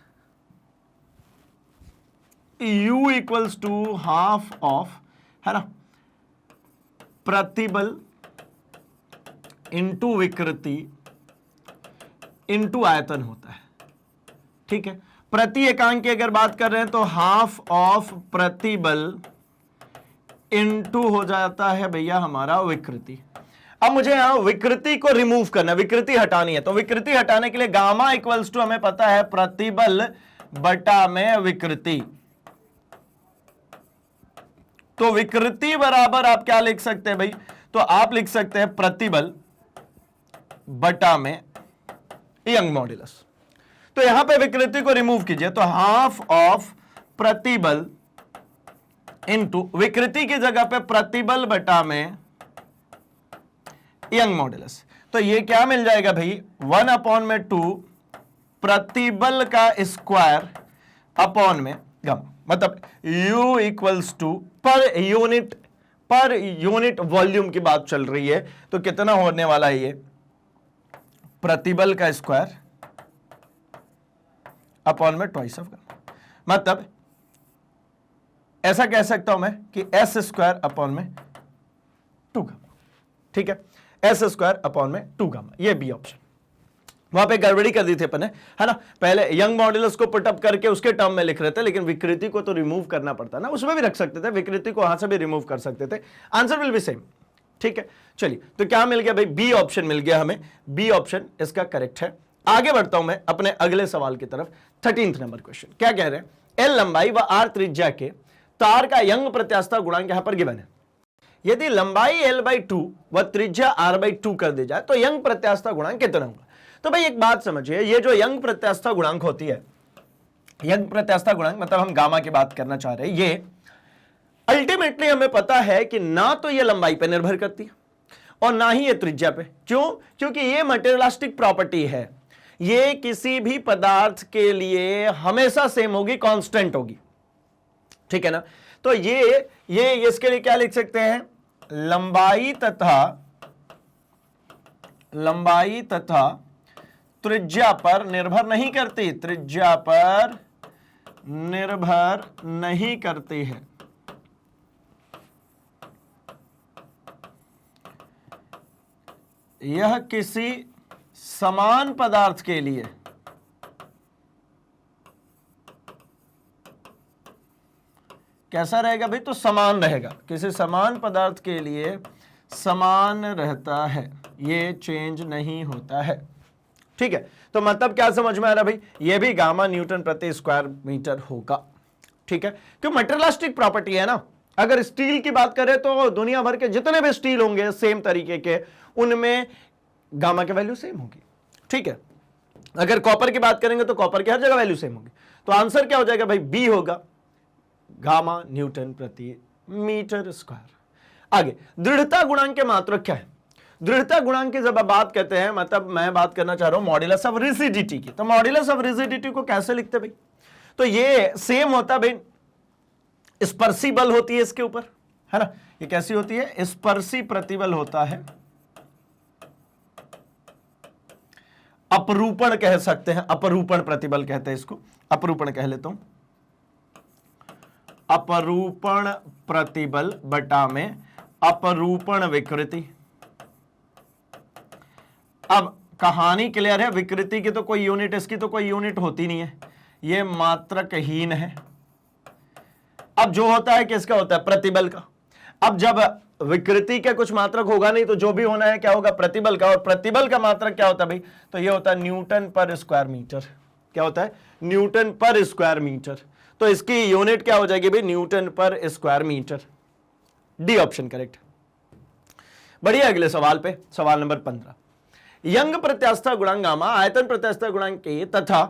U equals to half of, है ना, प्रतिबल इंटू विकृति इंटू आयतन होता है। ठीक है, प्रति एकांक की अगर बात कर रहे हैं तो हाफ ऑफ प्रतिबल इंटू हो जाता है भैया हमारा विकृति। अब मुझे यहां विकृति को रिमूव करना है, विकृति हटानी है, तो विकृति हटाने के लिए गामा इक्वल्स टू हमें पता है प्रतिबल बटा में विकृति। तो विकृति बराबर आप क्या लिख सकते हैं भाई? तो आप लिख सकते हैं प्रतिबल बटा में यंग मॉड्यूलस। तो यहां पे विकृति को रिमूव कीजिए, तो हाफ ऑफ प्रतिबल इंटू विकृति की जगह पे प्रतिबल बटा में यंग मॉड्यूलस। तो ये क्या मिल जाएगा भाई, 1/2 प्रतिबल का स्क्वायर अपॉन में गामा, मतलब U equals to per unit volume की बात चल रही है, तो कितना होने वाला है ये, प्रतिबल का स्क्वायर अपॉन में ट्वाइस ऑफ गामा। मतलब ऐसा कह सकता हूं मैं कि S स्क्वायर अपॉन में 2 गामा, ठीक है, S स्क्वायर अपॉन में 2 गामा, ये बी ऑप्शन। वहां पे गड़बड़ी कर दी थी अपन ने, है ना, पहले यंग मॉड्यूलस को पुटअप करके उसके टर्म में लिख रहे थे, लेकिन विकृति को तो रिमूव करना पड़ता ना, उसमें भी रख सकते थे, विकृति को वहां से भी रिमूव कर सकते थे, आंसर विल बी सेम, ठीक है। चलिए, तो क्या मिल गया भाई, बी ऑप्शन मिल गया हमें, बी ऑप्शन इसका करेक्ट है। आगे बढ़ता हूं मैं अपने अगले सवाल की तरफ, 13th नंबर क्वेश्चन। क्या कह रहे हैं, एल लंबाई व आर त्रिज्या के तार का यंग प्रत्यास्था गुणांक यहां पर गिवन है। यदि लंबाई L/2 व त्रिज्या R/2 कर दी जाए तो यंग प्रत्यास्था गुणांक कितना होगा। तो भाई एक बात समझिए, ये जो यंग प्रत्यास्था गुणांक होती है, यंग प्रत्यास्था गुणांक मतलब हम गामा की बात करना चाह रहे हैं, ये अल्टीमेटली हमें पता है कि ना तो ये लंबाई पे निर्भर करती है और ना ही ये त्रिज्या पे। क्यों? क्योंकि ये मटेरियलिस्टिक प्रॉपर्टी है, ये किसी भी पदार्थ के लिए हमेशा सेम होगी, कांस्टेंट होगी, ठीक है ना। तो ये इसके लिए क्या लिख सकते हैं, लंबाई तथा त्रिज्या पर निर्भर नहीं करती, त्रिज्या पर निर्भर नहीं करती है। यह किसी समान पदार्थ के लिए कैसा रहेगा भाई, तो समान रहेगा, किसी समान पदार्थ के लिए समान रहता है, ये चेंज नहीं होता है, ठीक है। तो मतलब क्या समझ में आ रहा भाई, ये भी गामा न्यूटन प्रति स्क्वायर मीटर होगा, ठीक है, क्यों मटेरियलिस्टिक प्रॉपर्टी है ना। अगर स्टील की बात करें तो दुनिया भर के जितने भी स्टील होंगे सेम तरीके के, उनमें गामा की वैल्यू सेम होगी, ठीक है। अगर कॉपर की बात करेंगे तो कॉपर की हर जगह वैल्यू सेम होगी, तो आंसर क्या हो जाएगा भाई, बी होगा, गामा न्यूटन प्रति मीटर स्क्वायर। आगे, दृढ़ता गुणांक के मात्रक क्या है। दृढ़ता गुणांक की जब आप बात करते हैं, मतलब मैं बात करना चाह रहा हूं मॉड्यूलस ऑफ रिजिडिटी की, तो मॉड्यूलस ऑफ रिजिडिटी को कैसे लिखते भाई, तो ये सेम होता भाई, स्पर्शी बल होती है इसके ऊपर, है ना, ये कैसी होती है, स्पर्शी प्रतिबल होता है, अपरूपण कह सकते हैं, अपरूपण प्रतिबल कहते हैं इसको, अपरूपण कह लेता हूं, अपरूपण प्रतिबल बटा में अपरूपण विकृति। अब कहानी क्लियर है, विकृति की तो कोई यूनिट, इसकी तो कोई यूनिट होती नहीं है, ये मात्रकहीन है। अब जो होता है किसका होता है, प्रतिबल का। अब जब विकृति का कुछ मात्रक होगा नहीं तो जो भी होना है क्या होगा, प्रतिबल का, और प्रतिबल का मात्रक क्या होता है भाई, तो ये होता है न्यूटन पर स्क्वायर मीटर। क्या होता है, न्यूटन पर स्क्वायर मीटर। तो इसकी यूनिट क्या हो जाएगी भाई, newton per square metre. D option correct. बढ़िए, अगले सवाल पे, सवाल नंबर 15। यंग प्रत्यास्था गुणांक गामा आयतन प्रत्यास्था गुणांक के तथा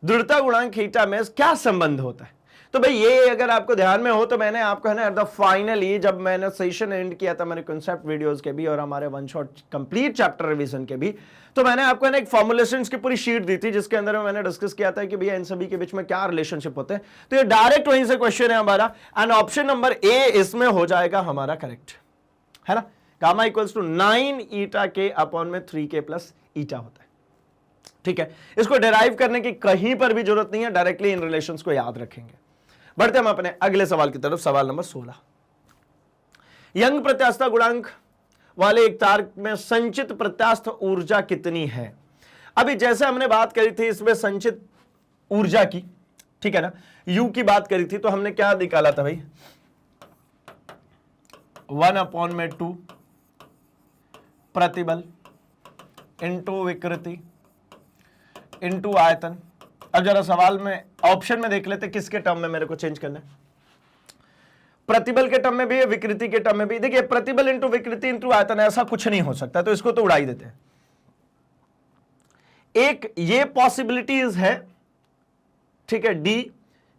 दृढ़ता गुणांक थीटा में क्या संबंध होता है। तो भाई ये अगर आपको ध्यान में हो तो मैंने आपको है ना एट द फाइनली जब मैंने सेशन एंड किया था मेरे कॉन्सेप्ट वीडियोस के भी और हमारे one shot complete chapter revision के भी, तो मैंने आपको ना एक फॉर्मुलेशंस की पूरी शीट दी थी जिसके अंदर मैंने डिस्कस किया था कि भैया इन सभी के बीच में क्या रिलेशनशिप होते हैं। तो ये डायरेक्ट वहीं से क्वेश्चन है हमारा, एंड ऑप्शन नंबर ए इसमें हो जाएगा हमारा करेक्ट, है ना। गामा इक्वल्स टू 9 ईटा के अपॉन में 3k प्लस ईटा होता है, ठीक है। इसको डिराइव करने की कहीं पर भी जरूरत नहीं है, डायरेक्टली इन रिलेशंस को याद रखेंगे। बढ़ते हम अपने अगले सवाल की तरफ, सवाल नंबर 16। यंग प्रत्यास्था गुणांक वाले एक तार में संचित प्रत्यास्थ ऊर्जा कितनी है। अभी जैसे हमने बात करी थी इसमें संचित ऊर्जा की, ठीक है ना, यू की बात करी थी, तो हमने क्या निकाला था भाई, 1/2 प्रतिबल इंटू विकृति इंटू आयतन। अब जरा सवाल में ऑप्शन में देख लेते किसके टर्म में मेरे को चेंज करना है, प्रतिबल के टर्म में भी, विकृति के टर्म में भी। देखिए प्रतिबल इंटू विकृति इंटू आयतन ऐसा कुछ नहीं हो सकता, तो इसको तो उड़ा ही देते हैं। एक ये पॉसिबिलिटीज है, ठीक है, डी,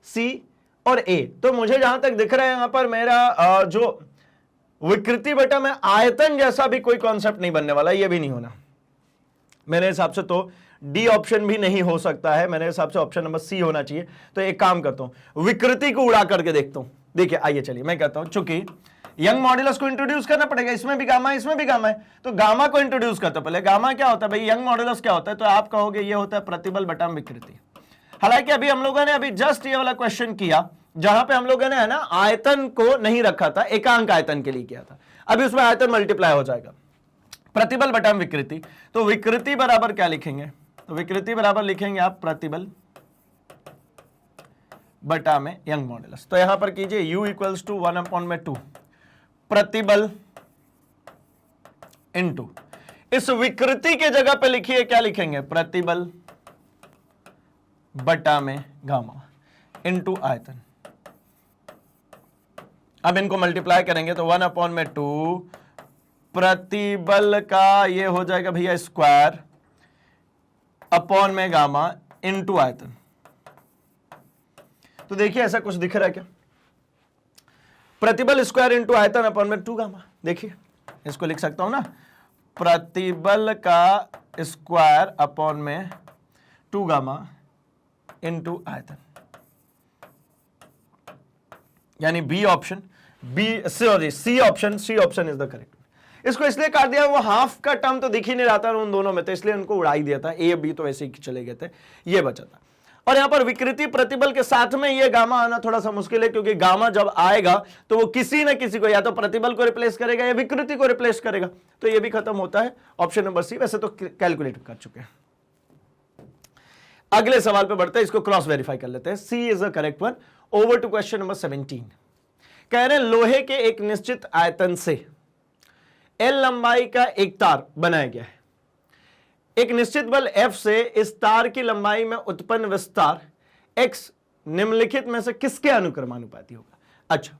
सी और ए। तो मुझे जहां तक दिख रहा है यहां पर मेरा जो विकृति बटा में आयतन जैसा भी कोई कॉन्सेप्ट नहीं बनने वाला, ये भी नहीं होना, मेरे हिसाब से तो डी ऑप्शन भी नहीं हो सकता है, मेरे हिसाब से ऑप्शन नंबर सी होना चाहिए। तो एक काम करता हूं, विकृति को उड़ा करके देखता हूं। देखिए आइए चलिए मैं कहता हूं, चूंकि यंग मॉड्यूलस को इंट्रोड्यूस करना पड़ेगा, इसमें भी गामा इसमें भी गामा है, तो गामा को इंट्रोड्यूस करते पहले। गामा क्या होता है भाई, यंग मॉड्यूलस क्या होता है, तो आप कहोगे ये होता है प्रतिबल बटा विकृति। हालांकि अभी हम लोगों ने अभी जस्ट ये वाला क्वेश्चन किया जहां पे हम लोगों ने है ना आयतन को नहीं रखा था, एकांक आयतन के लिए किया था, अभी उसमें आयतन मल्टीप्लाई हो जाएगा, प्रतिबल बटा विकृति। तो विकृति बराबर क्या लिखेंगे, तो विकृति बराबर लिखेंगे आप प्रतिबल बटा में यंग मॉड्यूलस। तो यहां पर कीजिए u इक्वल्स टू 1/2 प्रतिबल इनटू, इस विकृति के जगह पे लिखिए क्या लिखेंगे, प्रतिबल बटा में गामा इनटू आयतन। अब इनको मल्टीप्लाई करेंगे तो 1/2 प्रतिबल का ये हो जाएगा भैया स्क्वायर अपॉन में गामा इनटू आयतन। तो देखिए ऐसा कुछ दिख रहा है क्या, प्रतिबल स्क्वायर इनटू आयतन अपॉन में 2 गामा। देखिए इसको लिख सकता हूं ना, प्रतिबल का स्क्वायर अपॉन में 2 गामा इनटू आयतन, यानी B option, C option is the correct. इसको इसलिए काट दिया, वो हाफ का टर्म तो दिख ही नहीं रहा था उन दोनों में, तो इसलिए उनको उड़ा ही दिया था, ए बी तो ऐसे ही चले गए थे, ये बचा था। और यहां पर विकृति प्रतिबल के साथ में ये गामा आना थोड़ा सा मुश्किल है, क्योंकि गामा जब आएगा तो वो किसी न किसी को, या तो प्रतिबल को रिप्लेस करेगा या विकृति को रिप्लेस करेगा, तो ये भी खत्म होता है। ऑप्शन नंबर सी वैसे तो कैलकुलेट कर चुके हैं। अगले सवाल पे बढ़ते हैं, इसको क्रॉस वेरीफाई कर लेते हैं। C is the correct one. Over to question number 17। कह रहे हैं लोहे के एक निश्चित आयतन से एल लंबाई का एक तार बनाया गया है, एक निश्चित बल F से इस तार की लंबाई में उत्पन्न विस्तार x निम्नलिखित में से किसके अनुक्रमानुपाती होगा। अच्छा,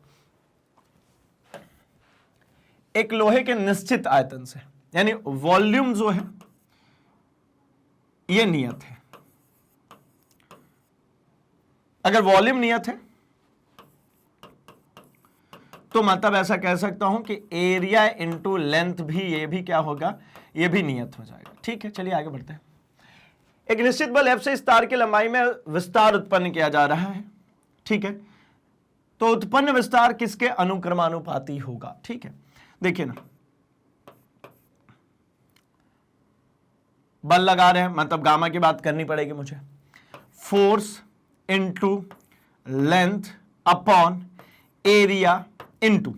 एक लोहे के निश्चित आयतन से, यानी वॉल्यूम जो है ये नियत है। अगर वॉल्यूम नियत है तो मतलब ऐसा कह सकता हूं कि एरिया इंटू लेंथ भी, ये भी क्या होगा, ये भी नियत हो जाएगा। ठीक है, चलिए आगे बढ़ते हैं। एक निश्चित बल F से इस तार की लंबाई में विस्तार उत्पन्न किया जा रहा है, ठीक है, तो उत्पन्न विस्तार किसके अनुक्रमानुपाती होगा। ठीक है, देखिए ना, बल लगा रहे हैं मतलब गामा की बात करनी पड़ेगी मुझे, force into length upon area into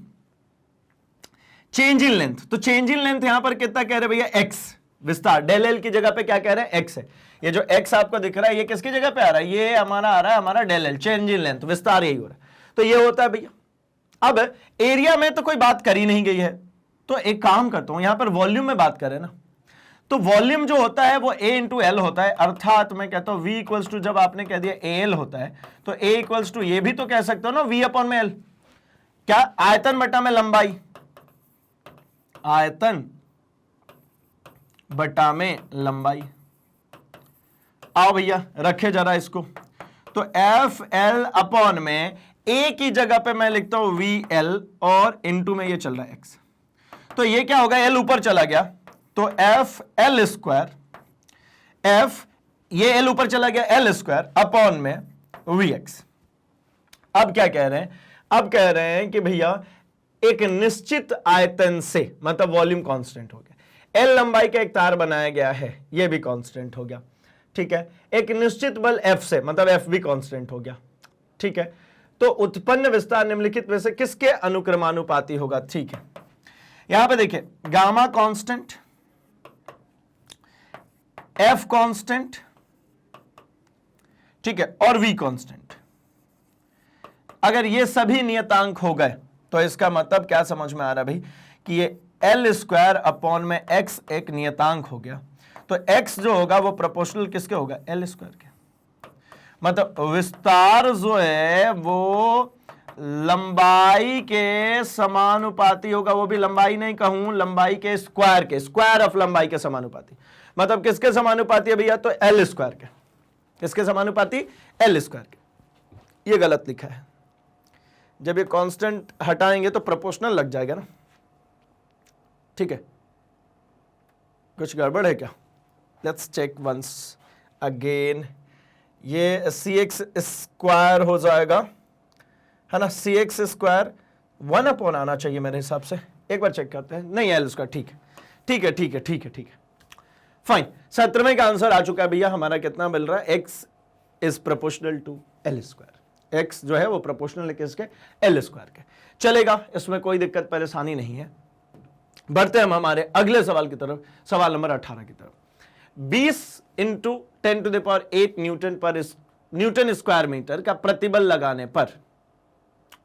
change in length. तो चेंज इन लेंथ यहां पर कितना कह रहे भैया, x विस्तार, डेल एल की जगह पे क्या कह रहे हैं, x है। ये जो x आपको दिख रहा है ये किसकी जगह पे आ रहा है, ये हमारा आ रहा है हमारा del L, change in length, विस्तार यही हो रहा है। तो ये होता है भैया। अब एरिया में तो कोई बात करी नहीं गई है, तो एक काम करता हूं, यहां पर वॉल्यूम में बात करें ना, तो वॉल्यूम जो होता है वो a इंटू एल होता है, अर्थात मैं कहता हूं v इक्वल्स टू, जब आपने कह दिया AL होता है तो a इक्वल्स टू, ये भी तो कह सकते हो ना v अपॉन में l, क्या आयतन बटा में लंबाई, आयतन बटा में लंबाई। आओ भैया रखे जरा इसको, तो एफ एल अपॉन में ए की जगह पे मैं लिखता हूं वी एल और इनटू में ये चल रहा है एक्स, तो ये क्या होगा, एल ऊपर चला गया तो एफ एल स्क्वायर, एफ ये एल ऊपर चला गया एल स्क्वायर अपॉन में वी एक्स। अब क्या कह रहे हैं, अब कह रहे हैं कि भैया एक निश्चित आयतन से, मतलब वॉल्यूम कांस्टेंट हो गया, एल लंबाई का एक तार बनाया गया है, ये भी कांस्टेंट हो गया, ठीक है, एक निश्चित बल एफ से, मतलब एफ भी कांस्टेंट हो गया, ठीक है, तो उत्पन्न विस्तार निम्नलिखित में से किसके अनुक्रमानुपाती होगा। ठीक है, यहां पे देखिए गामा कांस्टेंट, एफ कांस्टेंट, ठीक है, और वी कांस्टेंट। अगर ये सभी नियतांक हो गए तो इसका मतलब क्या समझ में आ रहा है भाई, कि ये एल स्क्वायर अपॉन में एक्स एक नियतांक हो गया, तो एक्स जो होगा वो प्रोपोर्शनल किसके होगा, एल स्क्वायर के। मतलब विस्तार जो है वो लंबाई के समानुपाती होगा, वो भी लंबाई नहीं कहूं, लंबाई के स्क्वायर के, स्क्वायर ऑफ लंबाई के समानुपाती। मतलब किसके समानुपाती है भैया, तो एल स्क्वायर के। किसके समानुपाती, एल स्क्वायर के। ये गलत लिखा है, जब ये कांस्टेंट हटाएंगे तो प्रोपोर्शनल लग जाएगा ना, ठीक है, कुछ गड़बड़ है क्या, लेट्स चेक वंस अगेन, ये CX स्क्वायर हो जाएगा, है ना, CX स्क्वायर 1 अपॉन आना चाहिए मेरे हिसाब से, एक बार चेक करते हैं, नहीं L स्क्वायर, ठीक है ठीक है ठीक है ठीक है ठीक है, फाइन। 17वें का आंसर आ चुका है भैया, हमारा कितना मिल रहा है, x is proportional to L square, x जो है वो प्रोपोर्शनल है किसके, L स्क्वायर के, चलेगा, इसमें कोई दिक्कत परेशानी नहीं है। बढ़ते हम हमारे अगले सवाल की तरफ, सवाल नंबर 18 की तरफ। 20 इंटू 10⁸ न्यूटन स्क्वायर मीटर का प्रतिबल लगाने पर,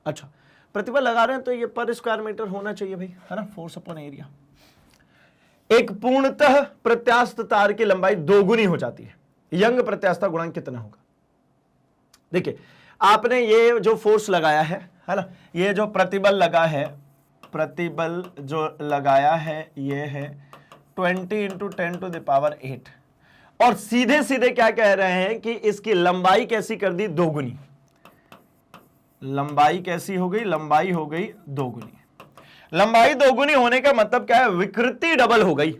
अच्छा प्रतिबल लगा रहे हैं तो ये पर स्क्वायर मीटर होना चाहिए भाई, है ना, फोर्स अपॉन एरिया। एक पूर्णतः प्रत्यास्थ तार की लंबाई दोगुनी हो जाती है, यंग प्रत्यास्थता गुणांक कितना होगा। देखिए आपने ये जो फोर्स लगाया है ना, ये जो प्रतिबल लगा है, प्रतिबल जो लगाया है ये है 20 इंटू 10⁸, और सीधे सीधे क्या कह रहे हैं कि इसकी लंबाई कैसी कर दी, दोगुनी। लंबाई कैसी हो गई, लंबाई हो गई दोगुनी। लंबाई दोगुनी होने का मतलब क्या है, विकृति डबल हो गई।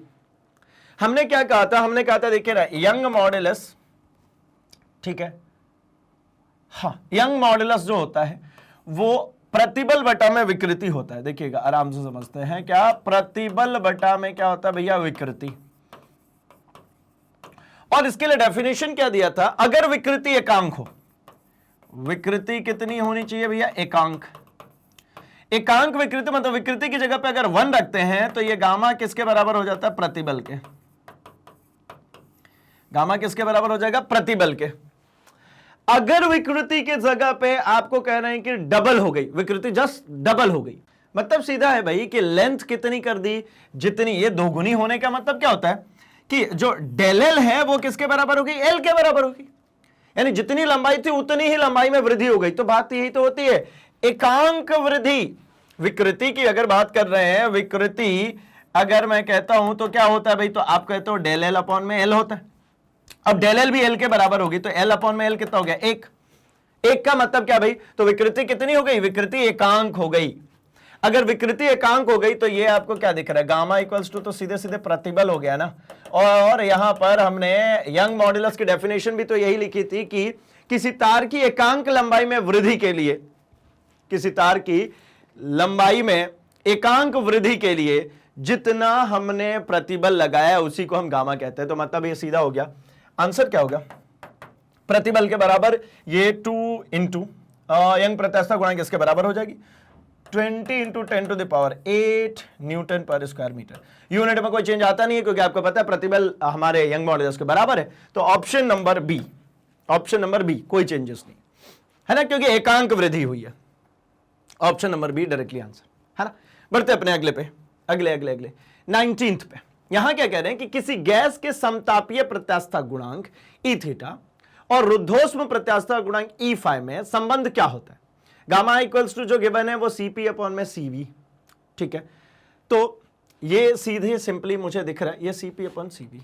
हमने क्या कहा था, हमने कहा था देखिए ना, यंग मॉडुलस, ठीक है, हाँ यंग मॉडुलस जो होता है वो प्रतिबल बटा में विकृति होता है। देखिएगा आराम से समझते हैं, क्या प्रतिबल बटा में क्या होता है भैया, विकृति। और इसके लिए डेफिनेशन क्या दिया था, अगर विकृति एकांक हो, विकृति कितनी होनी चाहिए भैया, एकांक। एकांक विकृति मतलब विकृति की जगह पे अगर 1 रखते हैं तो ये गामा किसके बराबर हो जाता है, प्रतिबल के। गामा किसके बराबर हो जाएगा, प्रतिबल के। अगर विकृति की जगह पे आपको कह रहे हैं कि डबल हो गई, विकृति जस्ट डबल हो गई, मतलब सीधा है भाई कि लेंथ कितनी कर दी, जितनी, ये दोगुनी होने का मतलब क्या होता है कि जो डेल एल है वो किसके बराबर होगी, एल के बराबर होगी, यानी जितनी लंबाई थी उतनी ही लंबाई में वृद्धि हो गई। तो बात यही तो होती है, एकांक वृद्धि। विकृति की अगर बात कर रहे हैं, विकृति अगर मैं कहता हूं तो क्या होता है भाई, तो आप कहते हो डेल एल अपॉन में एल होता है। अब डेल एल भी एल के बराबर होगी, तो एल अपॉन में एल कितना हो गया, 1। 1 का मतलब क्या भाई, तो विकृति कितनी हो गई, विकृति एकांक हो गई। अगर विकृति एकांक हो गई तो ये आपको क्या दिख रहा है, गामा इक्वल्स टू, तो सीधे सीधे प्रतिबल हो गया ना। और यहां पर हमने यंग मॉडुलस की डेफिनेशन भी तो यही लिखी थी कि किसी तार की एकांक लंबाई में वृद्धि के लिए, किसी तार की लंबाई में एकांक वृद्धि के लिए जितना हमने प्रतिबल लगाया उसी को हम गामा कहते हैं। तो मतलब ये सीधा हो गया, आंसर क्या होगा, प्रतिबल के बराबर ये 2 इंटू यंग प्रत्यास्थता गुणांक इसके बराबर हो जाएगी 20 into 10⁸ Newton per square metre. Unit में कोई चेंज आता नहीं है क्योंकि आपको पता है प्रतिबल हमारे यंग मॉडुलस के बराबर है। तो option number B, option number B, कोई चेंजेस नहीं है ना, क्योंकि एकांक वृद्धि हुई है। Option number B directly answer, है ना। बढ़ते अपने अगले पे, अगले 19th पे। यहां क्या कह रहे हैं कि किसी गैस के समतापीय प्रत्यास्थता गुणांक ई थीटा और रुद्धोष्म प्रत्यास्थता गुणांक ई फाई में संबंध क्या होता है। गामा इक्वल्स टू जो गिवन है वो सीपी अपॉन में सीवी, ठीक है। तो ये सीधे सिंपली मुझे दिख रहा है ये सीपी अपॉन सीवी,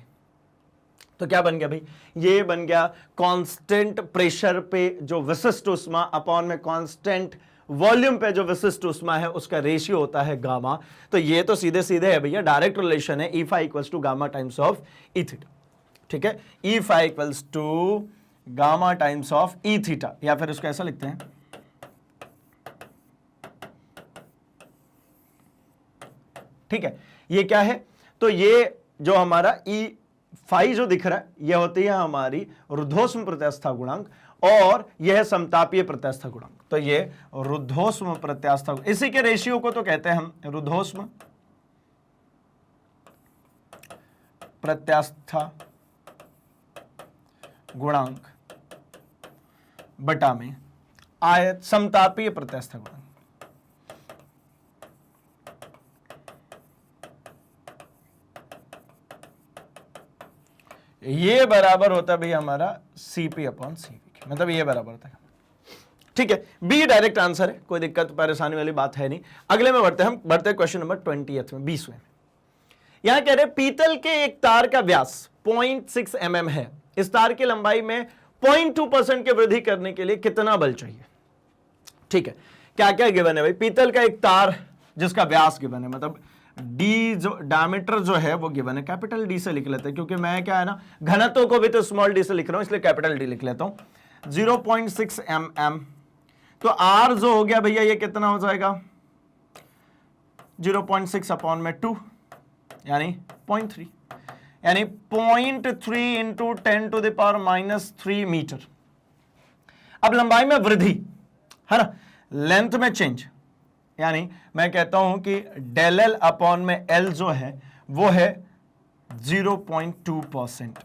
तो क्या बन गया भाई, ये बन गया कांस्टेंट प्रेशर पे जो विशिष्ट उष्मा अपॉन में कांस्टेंट वॉल्यूम पे जो विशिष्ट उष्मा है उसका रेशियो होता है गामा। तो ये तो सीधे सीधे है भैया, डायरेक्ट रिलेशन है, E phi equals to gamma times of E theta, ठीक है। E phi equals to gamma times of E theta, या फिर उसको ऐसा लिखते हैं, ठीक है। ये क्या है, तो ये जो हमारा ई फाई जो दिख रहा है ये होती है हमारी रुद्धोष्म प्रत्यास्थता गुणांक और यह है समतापीय प्रत्यास्थता गुणांक। तो ये रुद्धोष्म प्रत्यास्थता, इसी के रेशियो को तो कहते हैं हम रुद्धोष्म प्रत्यास्थता गुणांक बटा में आयत समतापीय प्रत्यास्थता गुणांक। ये बराबर होता है भाई हमारा सीपी अपॉन सीवी, मतलब ये बराबर होता है, ठीक है। बी डायरेक्ट आंसर है, कोई दिक्कत परेशानी वाली बात है नहीं। अगले में बढ़ते हैं, हम बढ़ते हैं क्वेश्चन नंबर 20 में, 20वें। यहां कह रहे पीतल के एक तार का व्यास 0.6 mm है, इस तार की लंबाई में 0.2% की वृद्धि करने के लिए कितना बल चाहिए, ठीक है। क्या क्या गिवन है भाई, पीतल का एक तार जिसका व्यास गिवन है, मतलब डी जो डायमीटर जो है वो गिवन है, कैपिटल डी से लिख लेते हैं, क्योंकि मैं क्या है ना घनत्व को भी तो स्मॉल डी से लिख रहा हूं, इसलिए कैपिटल डी लिख लेता हूं। 0.6 mm। तो आर जो हो गया भैया ये कितना हो जाएगा 0.6 अपॉन में 2 यानी 0.3, यानी 0.3 इंटू 10⁻³ मीटर। अब लंबाई में वृद्धि है ना, लेंथ में चेंज, यानी मैं कहता हूं कि डेल एल अपॉन में एल जो है वो है 0.2%।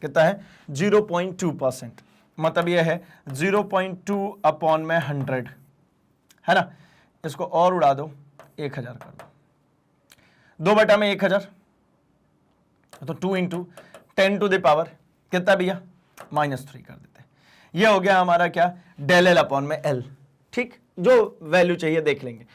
कितना है 0.2%, मतलब ये है 0.2 अपॉन में 100 है ना। इसको और उड़ा दो, 1000 कर दो, 2 बटा में 1000, तो 2 इंटू 10⁻, कितना भैया -3 कर देते हैं। ये हो गया हमारा क्या डेल एल अपॉन में एल। ठीक, जो वैल्यू चाहिए देख लेंगे।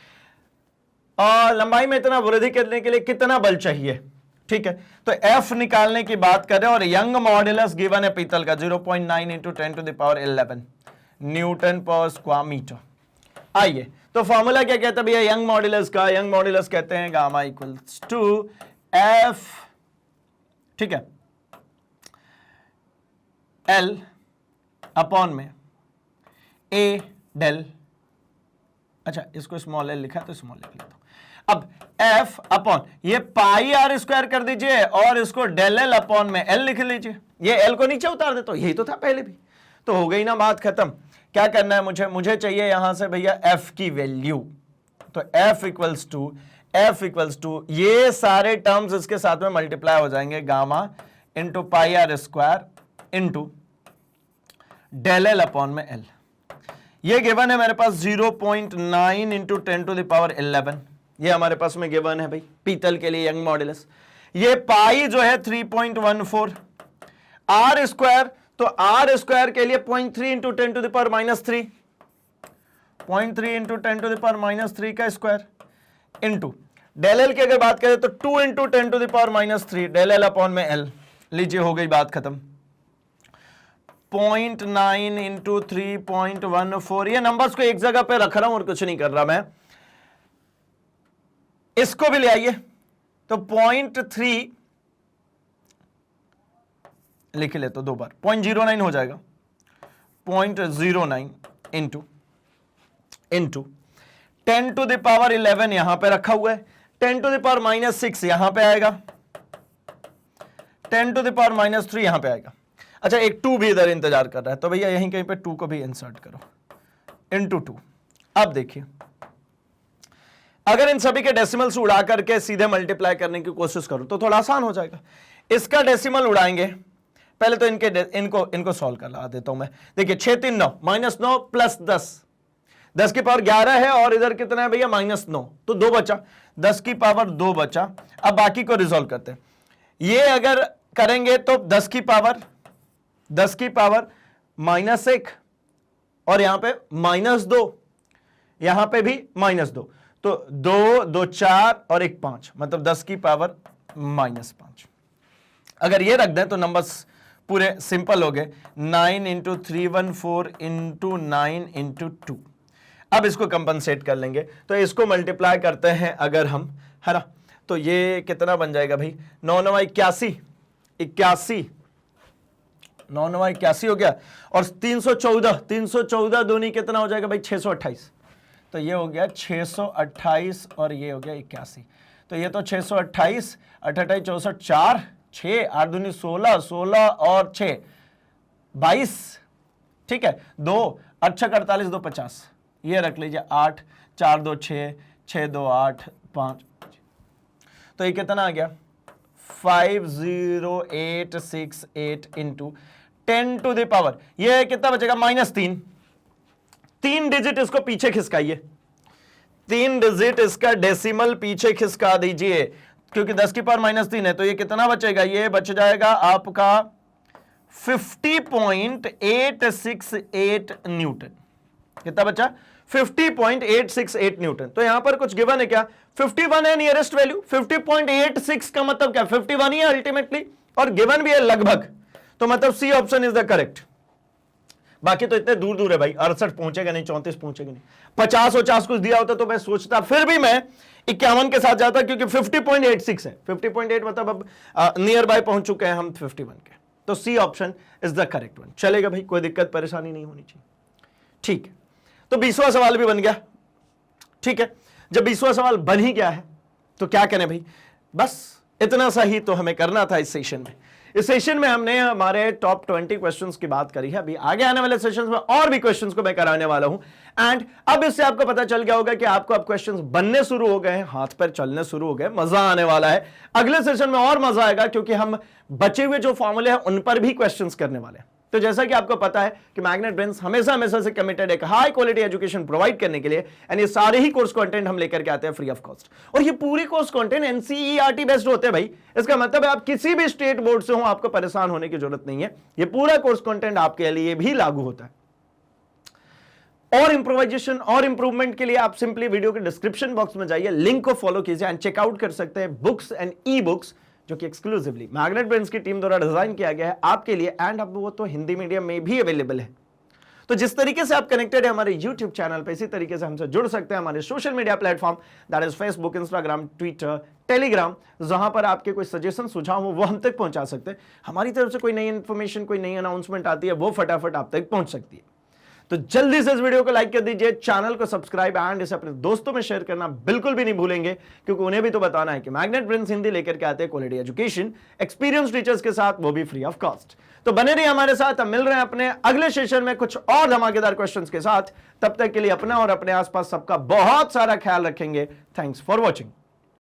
और लंबाई में इतना वृद्धि करने के लिए कितना बल चाहिए, ठीक है, तो F निकालने की बात कर रहे हैं और यंग मॉड्यूलस गिवन है पीतल का 0.9 into 10⁻11 Newton per square metre. आइए तो फॉर्मूला क्या कहता है भैया यंग मॉड्यूलस का, यंग मॉड्यूलस कहते हैं गामा इक्वल्स टू F, ठीक है, L अपॉन में A डेल, अच्छा इसको स्मॉल एल लिखा तो स्मॉल एल लिखता हूं। अब F अपॉन ये पाई आर स्क्वायर कर दीजिए और इसको डेल एल अपॉन में एल लिख लीजिए, ये एल को नीचे उतार देता हूं, यही तो था पहले भी, तो हो गई ना बात खत्म। क्या करना है मुझे चाहिए यहां से भैया F की वैल्यू, तो F इक्वल्स टू ये सारे टर्म्स इसके साथ में मल्टीप्लाई हो जाएंगे, gamma into pi R square into del L upon में एल। ये गिवन है मेरे पास 0.9 इंटू 10⁻11, ये हमारे पास में गिवन है भाई पीतल के लिए यंग मॉड्यूलस। ये पाई जो है 3.14, आर स्क्वायर, तो आर स्क्वायर के लिए 0.3 इंटू 10⁻³ 0.3 इंटू 10⁻³ का स्क्वायर इंटू डेल एल की अगर बात करें तो 2 इंटू 10⁻³ डेल एल अपॉन में एल। लीजिए हो गई बात खत्म। 0.9 इंटू 3.14, ये नंबर्स को एक जगह पे रख रहा हूं और कुछ नहीं कर रहा मैं, इसको भी ले आइए, तो 0.3 लिख ले तो 2 बार 0.09 हो जाएगा, 0.09 इंटू 10⁻11 यहां पे रखा हुआ है, 10⁻6 यहां पे आएगा, 10⁻³ यहां पे आएगा। अच्छा एक 2 भी इधर इंतजार कर रहा है, तो भैया यहीं कहीं पे 2 को भी इंसर्ट करो, इंटू 2। अब देखिए अगर इन सभी के डेसिमल्स उड़ा करके सीधे मल्टीप्लाई करने की कोशिश करो तो थोड़ा आसान हो जाएगा। इसका डेसिमल उड़ाएंगे, पहले तो इनको सॉल्व कर देता हूं मैं। देखिए 6 3 9 -9 प्लस 10, 10 की पावर 11 है और इधर कितना है भैया -9, तो 2 बचा, 10 की पावर 2 बचा। अब बाकी को रिजॉल्व करते हैं, ये अगर करेंगे तो 10 की पावर -1 और यहां पे -2, यहां पे भी -2, तो 2 2 4 और 1 5, मतलब 10 की पावर -5। अगर ये रख दें तो नंबर्स पूरे सिंपल हो गए, 9 इंटू 314 इंटू 9 इंटू 2। अब इसको कंपनसेट कर लेंगे, तो इसको मल्टीप्लाई करते हैं अगर हम, है ना, तो ये कितना बन जाएगा भाई 9 9 81, 9 9 81 हो गया, और 314 दूनी कितना हो जाएगा भाई 628, तो ये हो गया 628 और ये हो गया 81, तो ये तो 628 8 8 64 4 6 8 दूनी 16 16 और 6 22, ठीक है, 2 8 6 48 2 50, ये रख लीजिए 8 4 2 6 6 2 8 5, तो ये कितना आ गया 50868 इंटू 10⁻, ये कितना बचेगा -3, 3 डिजिट इसको पीछे खिसकाइए, 3 डिजिट इसका डेसिमल पीछे खिसका दीजिए, क्योंकि 10 की पावर -3 है, तो ये कितना बचेगा, ये बच जाएगा आपका 50.868 न्यूटन। कितना बचा 50.868 न्यूटन। तो यहां पर कुछ गिवन है क्या, 51 है नियरेस्ट वैल्यू, 50.86 का मतलब क्या 51 ही है अल्टीमेटली, और गिवन भी है लगभग, तो मतलब C option is the correct. बाकी तो इतने दूर दूर है भाई, 68 पहुंचेगा नहीं, 34 पहुंचेगा नहीं। 50 कुछ दिया होता तो मैं सोचता, फिर भी मैं 51 के साथ जाता, क्योंकि 50.86 है। 50.8 मतलब अब नियर बाय पहुंच चुके हैं हम 51 के। तो C option is the correct one. चलेगा भाई, कोई दिक्कत परेशानी नहीं होनी चाहिए। ठीक है, तो 20वां सवाल भी बन गया। ठीक है, जब 20वां सवाल बन ही गया है तो क्या करें भाई, बस इतना सा ही तो हमें करना था इस सेशन में। इस सेशन में हमने हमारे टॉप 20 क्वेश्चंस की बात करी है। अभी आगे आने वाले सेशंस में और भी क्वेश्चंस को मैं कराने वाला हूं। एंड अब इससे आपको पता चल गया होगा कि आपको अब क्वेश्चंस बनने शुरू हो गए हैं, हाथ पैर चलने शुरू हो गए, मजा आने वाला है। अगले सेशन में और मजा आएगा, क्योंकि हम बचे हुए जो फॉर्मूले हैं उन पर भी क्वेश्चंस करने वाले हैं। तो जैसा कि आपको पता है कि मैग्नेट ब्रेन्स हमेशा से कमिटेड है हाई क्वालिटी एजुकेशन प्रोवाइड करने के लिए। एंड ये सारे ही कोर्स कंटेंट हम लेकर के आते हैं फ्री ऑफ कॉस्ट। और ये पूरे कोर्स कंटेंट एनसीईआरटी बेस्ड होते हैं भाई। इसका मतलब है आप किसी भी स्टेट बोर्ड से हो, आपको परेशान होने की जरूरत नहीं है। ये पूरा कोर्स कंटेंट आपके लिए भी लागू होता है। और इंप्रोवाइजेशन और इंप्रूवमेंट के लिए आप सिंपली वीडियो के डिस्क्रिप्शन बॉक्स में जाइए, लिंक को फॉलो कीजिए एंड चेकआउट कर सकते हैं बुक्स एंड ई बुक्स, जो कि एक्सक्लूसिवली मैग्नेट ब्रेन्स की टीम द्वारा डिजाइन किया गया है आपके लिए। एंड अब वो तो हिंदी मीडियम में भी अवेलेबल है। तो जिस तरीके से आप कनेक्टेड है हमारे YouTube चैनल पे, इसी तरीके से हमसे जुड़ सकते हैं हमारे social media platform, that is Facebook, Instagram, Twitter, Telegram, जहां पर आपके कोई सजेशन सुझाव हो वो हम तक पहुंचा सकते हैं। हमारी तरफ से कोई नई इंफॉर्मेशन, कोई नई अनाउंसमेंट आती है, वो फटाफट आप तक पहुंच सकती है। तो जल्दी से इस वीडियो को लाइक कर दीजिए, चैनल को सब्सक्राइब एंड इसे अपने दोस्तों में शेयर करना बिल्कुल भी नहीं भूलेंगे, क्योंकि उन्हें भी तो बताना है कि मैग्नेट ब्रेन्स हिंदी लेकर के आते हैं क्वालिटी एजुकेशन, एक्सपीरियंस टीचर्स के साथ, वो भी फ्री ऑफ कॉस्ट। तो बने रहिए हमारे साथ। हम मिल रहे हैं अपने अगले सेशन में कुछ और धमाकेदार क्वेश्चंस के साथ। तब तक के लिए अपना और अपने आसपास सबका बहुत सारा ख्याल रखेंगे। Thanks for watching.